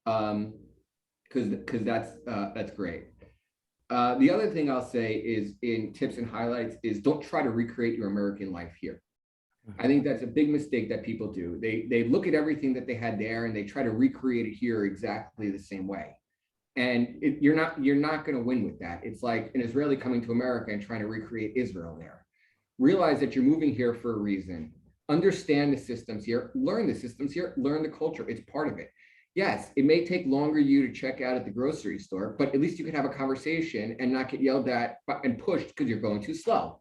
because that's great. The other thing I'll say is, in tips and highlights, is don't try to recreate your American life here. I think that's a big mistake that people do. They look at everything that they had there and they try to recreate it here exactly the same way. And you're not going to win with that. It's like an Israeli coming to America and trying to recreate Israel there. Realize that you're moving here for a reason. Understand the systems here, learn the systems here, learn the culture. It's part of it. Yes, it may take longer you to check out at the grocery store, but at least you can have a conversation and not get yelled at and pushed because you're going too slow.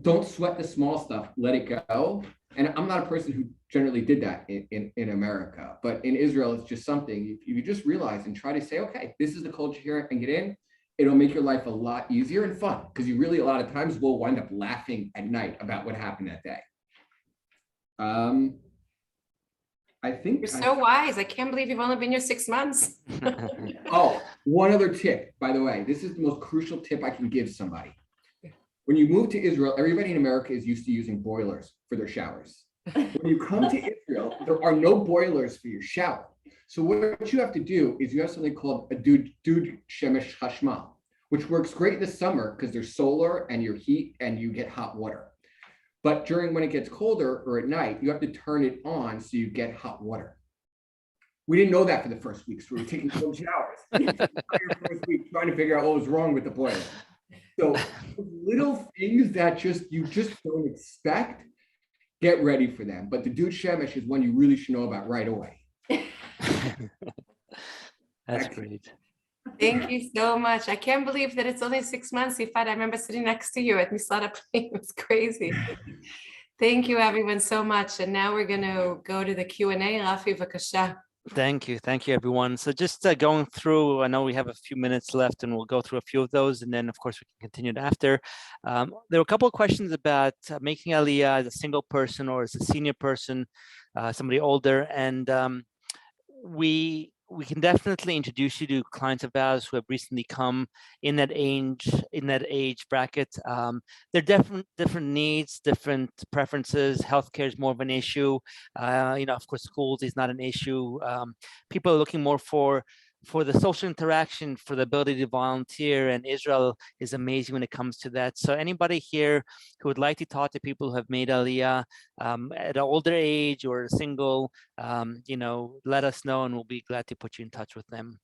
Don't sweat the small stuff, let it go. And I'm not a person who generally did that in America, but in Israel, it's just something you just realize and try to say, okay, this is the culture here, and get in. It'll make your life a lot easier and fun, because you really, a lot of times, will wind up laughing at night about what happened that day. I think You're so wise. I can't believe you've only been here 6 months. Oh, one other tip, by the way. This is the most crucial tip I can give somebody. When you move to Israel, everybody in America is used to using boilers for their showers. When you come to Israel, there are no boilers for your shower. So what you have to do is you have something called a dud Shemesh Hashmal, which works great in the summer because there's solar and your heat and you get hot water. But when it gets colder or at night, you have to turn it on so you get hot water. We didn't know that for the first week, so we were taking cold showers. First week, trying to figure out what was wrong with the boiler. So little things that you just don't expect, get ready for them. But the dud Shemesh is one you really should know about right away. That's great. Thank you so much. I can't believe that it's only 6 months, Yifat. I remember sitting next to you at Misrad It was crazy. Thank you, everyone, so much. And now we're going to go to the Q&A. Rafi, vakasha. Thank you, everyone. So just going through, I know we have a few minutes left, and we'll go through a few of those, and then of course we can continue it after. There were a couple of questions about making Aliyah as a single person or as a senior person, somebody older, and we can definitely introduce you to clients of ours who have recently come in that age bracket. There are different needs, different preferences. Healthcare is more of an issue. Of course, schools is not an issue. People are looking more for the social interaction, for the ability to volunteer, and Israel is amazing when it comes to that. So anybody here who would like to talk to people who have made Aliyah at an older age or single, let us know, and we'll be glad to put you in touch with them.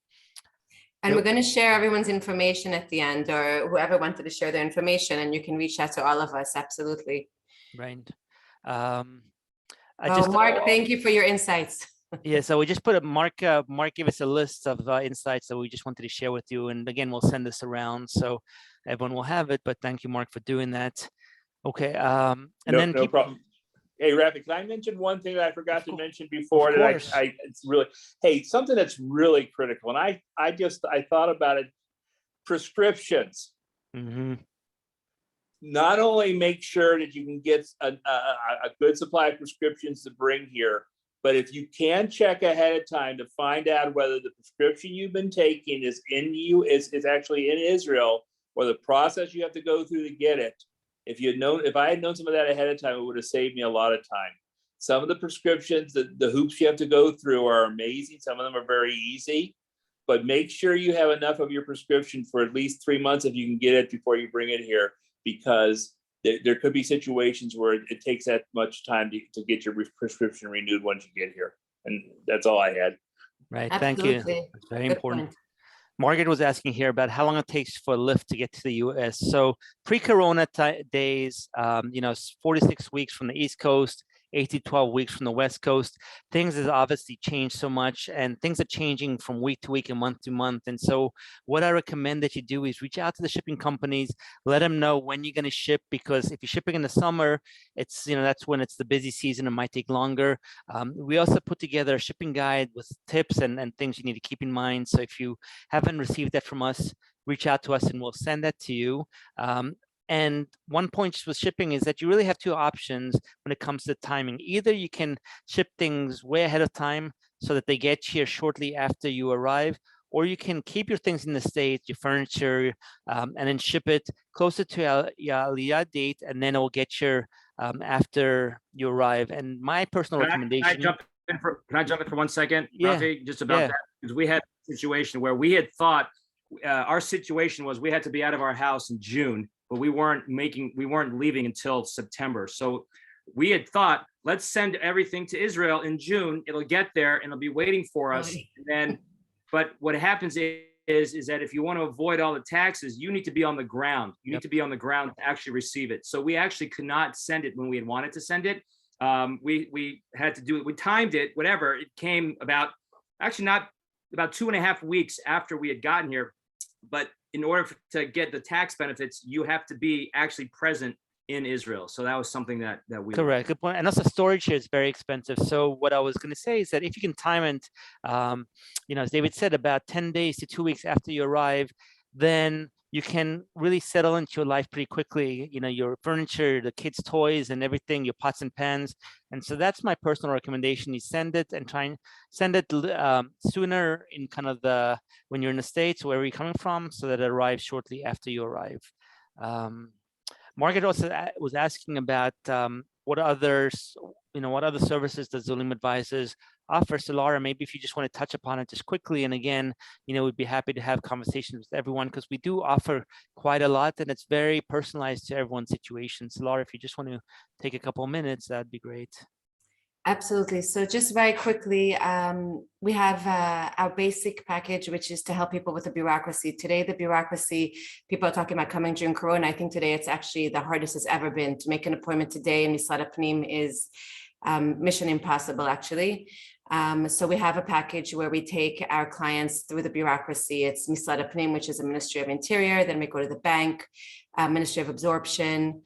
And we're going to share everyone's information at the end, or whoever wanted to share their information, and you can reach out to all of us. Absolutely. Right. Marc, thank you for your insights. Yeah, so we just put Marc gave us a list of insights that we just wanted to share with you. And again, we'll send this around so everyone will have it. But thank you, Marc, for doing that. Okay. No problem. Hey, Rafi, can I mention one thing that I forgot to mention before? It's really, something that's really critical. And I thought about it, prescriptions. Mm-hmm. Not only make sure that you can get a good supply of prescriptions to bring here, but if you can check ahead of time to find out whether the prescription you've been taking is actually in Israel, or the process you have to go through to get it. If I had known some of that ahead of time, it would have saved me a lot of time. Some of the prescriptions, the hoops you have to go through are amazing. Some of them are very easy, but make sure you have enough of your prescription for at least 3 months if you can get it before you bring it here, because there could be situations where it takes that much time to get your prescription renewed once you get here. And that's all I had. Right. Absolutely. Thank you. It's very Good important. point. Margaret was asking here about how long it takes for a lift to get to the US. So pre-corona days, 4 to 6 weeks from the East Coast, 8 to 12 weeks from the West Coast. Things has obviously changed so much, and things are changing from week to week and month to month. And so what I recommend that you do is reach out to the shipping companies, let them know when you're going to ship, because if you're shipping in the summer, it's, that's when it's the busy season. It might take longer. We also put together a shipping guide with tips and things you need to keep in mind. So if you haven't received that from us, reach out to us and we'll send that to you. And one point with shipping is that you really have two options when it comes to timing. Either you can ship things way ahead of time so that they get here shortly after you arrive, or you can keep your things in the States, your furniture, and then ship it closer to your Aliyah date, and then it will get here after you arrive. And my personal recommendation. Can I jump in for 1 second, Yeah. Rafi, just about that? Because we had a situation where we had thought our situation was we had to be out of our house in June, but we weren't leaving until September. So we had thought, let's send everything to Israel in June. It'll get there and it'll be waiting for us. And then, but what happens is that if you want to avoid all the taxes, you need to be on the ground. You need to be on the ground to actually receive it. So we actually could not send it when we had wanted to send it. We had to do it. We timed it, whatever. It came about 2.5 weeks after we had gotten here. But in order to get the tax benefits, you have to be actually present in Israel. So that was something that we correct. Good point. And also storage here is very expensive. So what I was going to say is that if you can time it, as David said, about 10 days to 2 weeks after you arrive, then you can really settle into your life pretty quickly. Your furniture, the kids' toys and everything, your pots and pans. And so that's my personal recommendation. You send it and try and send it sooner in kind of when you're in the States, wherever you're coming from, so that it arrives shortly after you arrive. Margaret also was asking about what other services does Olim Advisors offer. So Lara, maybe if you just want to touch upon it just quickly. And again, we'd be happy to have conversations with everyone because we do offer quite a lot and it's very personalized to everyone's situation. So Lara, if you just want to take a couple of minutes, that'd be great. Absolutely. So just very quickly, we have our basic package, which is to help people with the bureaucracy. Today, the bureaucracy, people are talking about coming during Corona. I think today it's actually the hardest it's ever been. To make an appointment today in Misad Apnim is mission impossible, actually. So we have a package where we take our clients through the bureaucracy. It's Mishlad HaPnim, which is the Ministry of Interior. Then we go to the bank, Ministry of Absorption.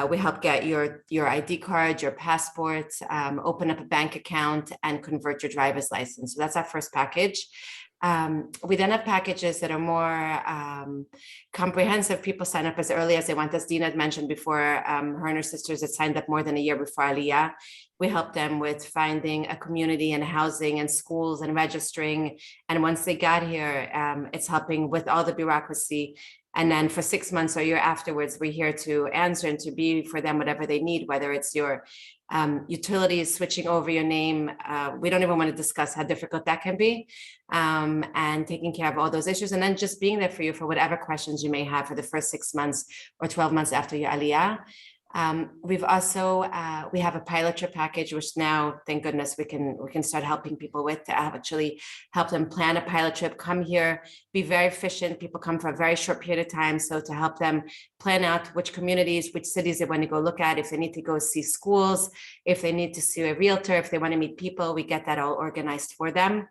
We help get your ID card, your passport, open up a bank account, and convert your driver's license. So that's our first package. We then have packages that are more comprehensive. People sign up as early as they want. As Dina had mentioned before, her and her sisters had signed up more than a year before Aliyah. We help them with finding a community and housing and schools and registering. And once they got here, it's helping with all the bureaucracy. And then for 6 months or a year afterwards, we're here to answer and to be for them whatever they need, whether it's your utilities, switching over your name. We don't even want to discuss how difficult that can be, and taking care of all those issues. And then just being there for you for whatever questions you may have for the first 6 months or 12 months after your Aliyah. We've also, we have a pilot trip package, which now, thank goodness, we can start helping people with, to actually help them plan a pilot trip, come here, be very efficient. People come for a very short period of time. So to help them plan out which communities, which cities they want to go look at, if they need to go see schools, if they need to see a realtor, if they want to meet people, we get that all organized for them.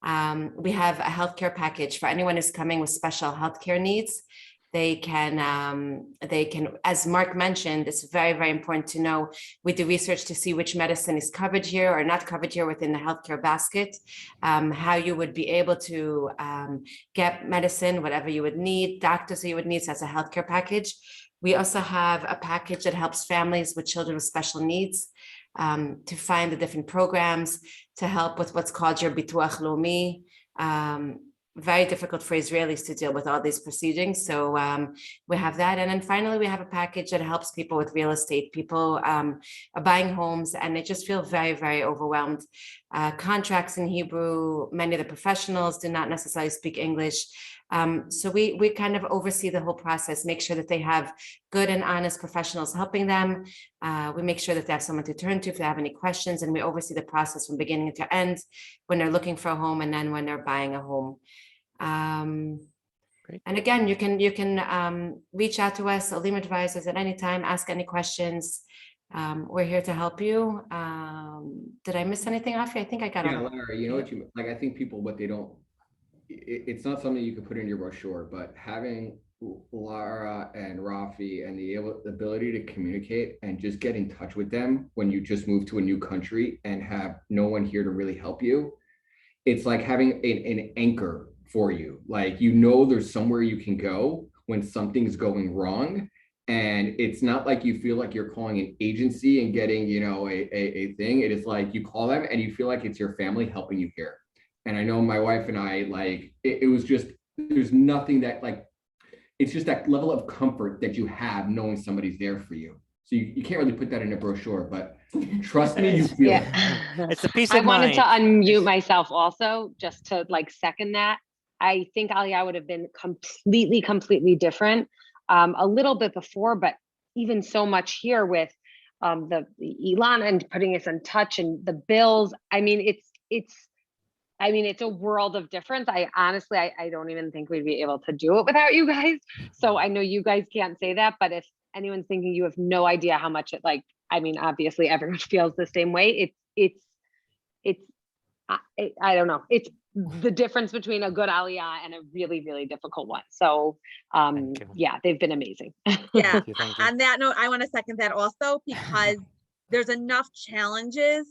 We have a healthcare package for anyone who's coming with special healthcare needs. They can, as Marc mentioned, it's very, very important to know, we do research to see which medicine is covered here or not covered here within the healthcare basket, how you would be able to get medicine, whatever you would need, doctors that you would need, so that's a healthcare package. We also have a package that helps families with children with special needs to find the different programs, to help with what's called your Bituach Lomi. Very difficult for Israelis to deal with all these proceedings. So we have that. And then finally, we have a package that helps people with real estate. People are buying homes and they just feel very, very overwhelmed. Contracts in Hebrew, many of the professionals do not necessarily speak English. So we kind of oversee the whole process, make sure that they have good and honest professionals helping them. We make sure that they have someone to turn to if they have any questions, and we oversee the process from beginning to end when they're looking for a home and then when they're buying a home. And again, you can reach out to us, Olim Advisors, at any time, ask any questions. We're here to help you. Did I miss anything, Rafi? I think I got it. Yeah, Lara, you know what you like? I think people, what they don't, it's not something you can put in your brochure, but having Lara and Rafi and the ability to communicate and just get in touch with them when you just move to a new country and have no one here to really help you, it's like having an anchor for you. Like, you know, there's somewhere you can go when something's going wrong. And it's not like you feel like you're calling an agency and getting, you know, a thing. It is like you call them and you feel like it's your family helping you here. And I know my wife and I, like, it was just, there's nothing that, like, it's just that level of comfort that you have knowing somebody's there for you. So you can't really put that in a brochure, but trust me, you feel it. It's a piece of I wanted mind. to unmute myself also, just to like second that. I think Aliyah would have been completely different a little bit before, but even so much here with the Elon and putting us in touch and the bills. I mean, it's a world of difference. I honestly don't even think we'd be able to do it without you guys. So I know you guys can't say that, but if anyone's thinking you have no idea how much it, like, I mean, obviously everyone feels the same way. I don't know. It's the difference between a good Aliyah and a really, really difficult one. So yeah, they've been amazing. Yeah. Thank you. On that note, I want to second that also, because there's enough challenges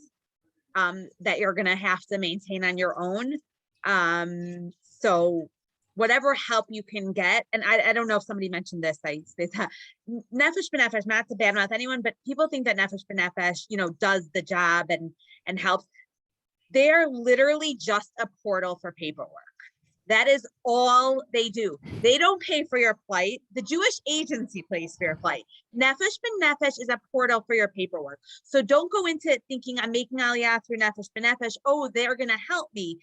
that you're going to have to maintain on your own. So whatever help you can get, and I don't know if somebody mentioned this, I say that Nefesh B'Nefesh, not to badmouth anyone, but people think that Nefesh B'Nefesh, you know, does the job and helps. They're literally just a portal for paperwork. That is all they do. They don't pay for your flight. The Jewish agency pays for your flight. Nefesh B'Nefesh is a portal for your paperwork. So don't go into it thinking I'm making Aliyah through Nefesh B'Nefesh. Oh, they're going to help me.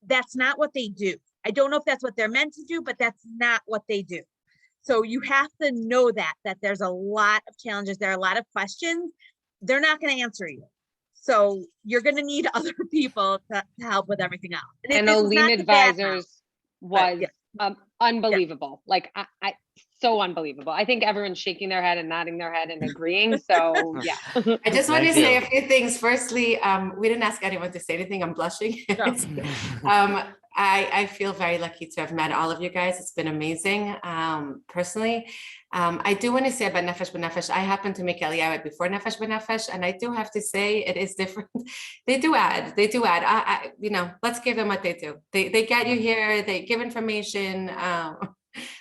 That's not what they do. I don't know if that's what they're meant to do, but that's not what they do. So you have to know that there's a lot of challenges. There are a lot of questions. They're not going to answer you. So you're going to need other people to help with everything else. And Olim Advisors was Unbelievable. Like so unbelievable. I think everyone's shaking their head and nodding their head and agreeing. So yeah. I just want to Thank say you. a few things. Firstly, we didn't ask anyone to say anything. I'm blushing. I feel very lucky to have met all of you guys. It's been amazing. Personally, I do want to say about Nefesh B'Nefesh. I happen to make Aliyah right before Nefesh B'Nefesh, and I do have to say it is different. They do add. Let's give them what they do. They get you here. They give information.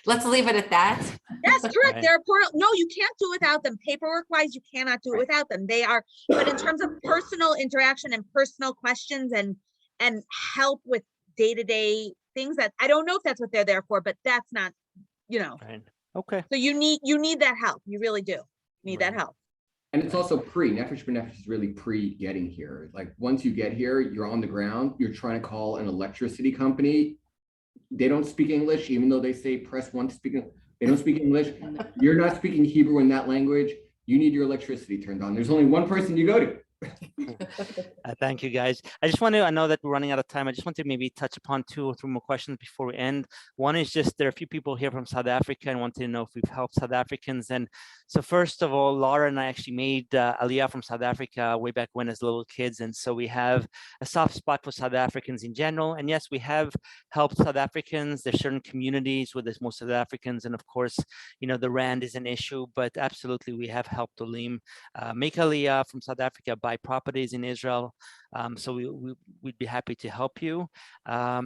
Let's leave it at that. Yes, correct. Right. They're important. No, you can't do it without them. Paperwork wise, you cannot do it without them. They are, but in terms of personal interaction and personal questions and help with day-to-day things, that I don't know if that's what they're there for, but that's not, Right. Okay. so you need that help. You really do need that Right. help. And it's also Nefesh B'Nefesh is really getting here. Like once you get here, you're on the ground, you're trying to call an electricity company. They don't speak English, even though they say press 1 to speak. They don't speak English. You're not speaking Hebrew in that language. You need your electricity turned on. There's only one person you go to. Thank you, guys. I know that we're running out of time. I just want to maybe touch upon 2 or 3 more questions before we end. One is just there are a few people here from South Africa and wanted to know if we've helped South Africans. And so first of all, Lara and I actually made Aliyah from South Africa way back when as little kids. And so we have a soft spot for South Africans in general. And yes, we have helped South Africans. There's certain communities where there's more South Africans. And of course, the rand is an issue, but absolutely we have helped Olim make Aliyah from South Africa, buy properties in Israel. So we'd be happy to help you. There are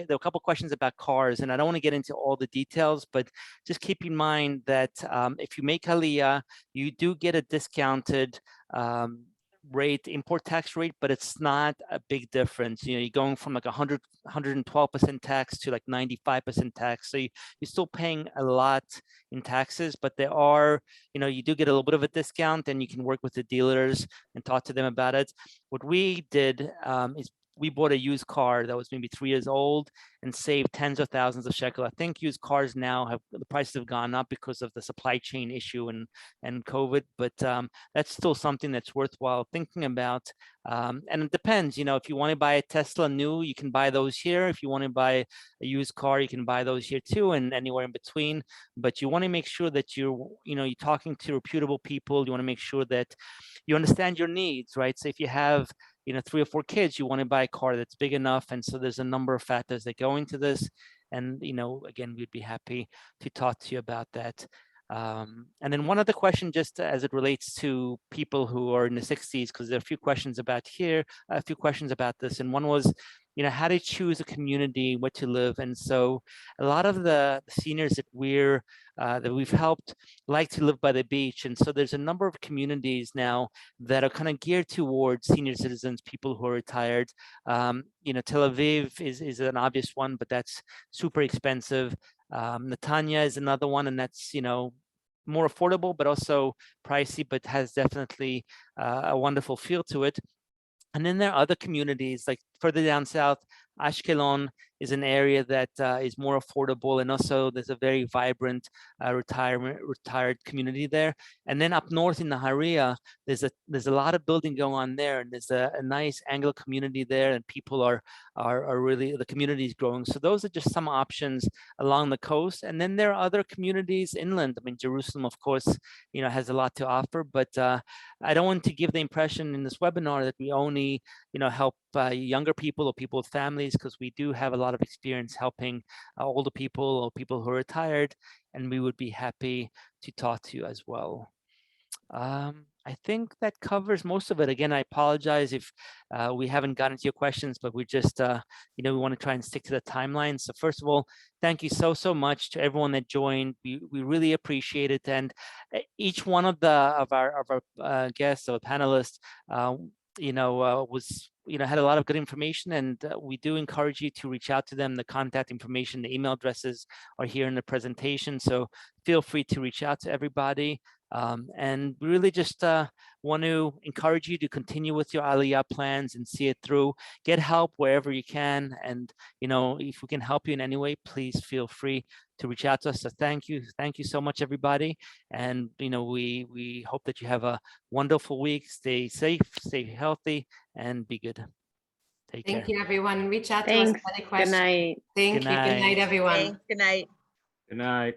a couple questions about cars, and I don't want to get into all the details, but just keep in mind that if you make Aliyah, you do get a discounted import tax rate, but it's not a big difference. You're going from like 112% tax to like 95% tax. So you're still paying a lot in taxes, but there are, you do get a little bit of a discount, and you can work with the dealers and talk to them about it. What we did is we bought a used car that was maybe 3 years old and saved tens of thousands of shekel. I think used cars now the prices have gone up because of the supply chain issue and COVID, but that's still something that's worthwhile thinking about. And it depends, if you want to buy a Tesla new, you can buy those here. If you want to buy a used car, you can buy those here too, and anywhere in between. But you want to make sure that you're talking to reputable people. You want to make sure that you understand your needs, right? So if you have 3 or 4 kids, you want to buy a car that's big enough. And so there's a number of factors that go into this. And, again, we'd be happy to talk to you about that. And then one other question, just as it relates to people who are in the 60s, because there are a few questions about this. And one was, how to choose a community, where to live. And so a lot of the seniors that we've helped like to live by the beach. And so there's a number of communities now that are kind of geared towards senior citizens, people who are retired. Tel Aviv is an obvious one, but that's super expensive. Netanya is another one, and that's, more affordable, but also pricey, but has definitely a wonderful feel to it. And then there are other communities like further down south. Ashkelon is an area that is more affordable, and also there's a very vibrant retired community there. And then up north in the Haria, there's a lot of building going on there, and there's a nice Anglo community there, and people are really, the community is growing. So those are just some options along the coast. And then there are other communities inland. I mean, Jerusalem, of course, has a lot to offer, but I don't want to give the impression in this webinar that we only help younger people or people with families, because we do have a lot of experience helping older people or people who are retired, and we would be happy to talk to you as well. I think that covers most of it. Again, I apologize if we haven't gotten to your questions, but we just, we want to try and stick to the timeline. So first of all, thank you so much to everyone that joined. We really appreciate it. And each one of our guests or panelists, had a lot of good information, and we do encourage you to reach out to them. The contact information, the email addresses are here in the presentation, so feel free to reach out to everybody. And we really just want to encourage you to continue with your Aliyah plans and see it through. Get help wherever you can, and if we can help you in any way, please feel free to reach out to us. So thank you so much, everybody. And we hope that you have a wonderful week. Stay safe, stay healthy, and be good. Take care. Thank you, everyone. Reach out to us Thanks. with any Good questions. night. Thank you. Good night. night, everyone. Thanks. Good night. Good night.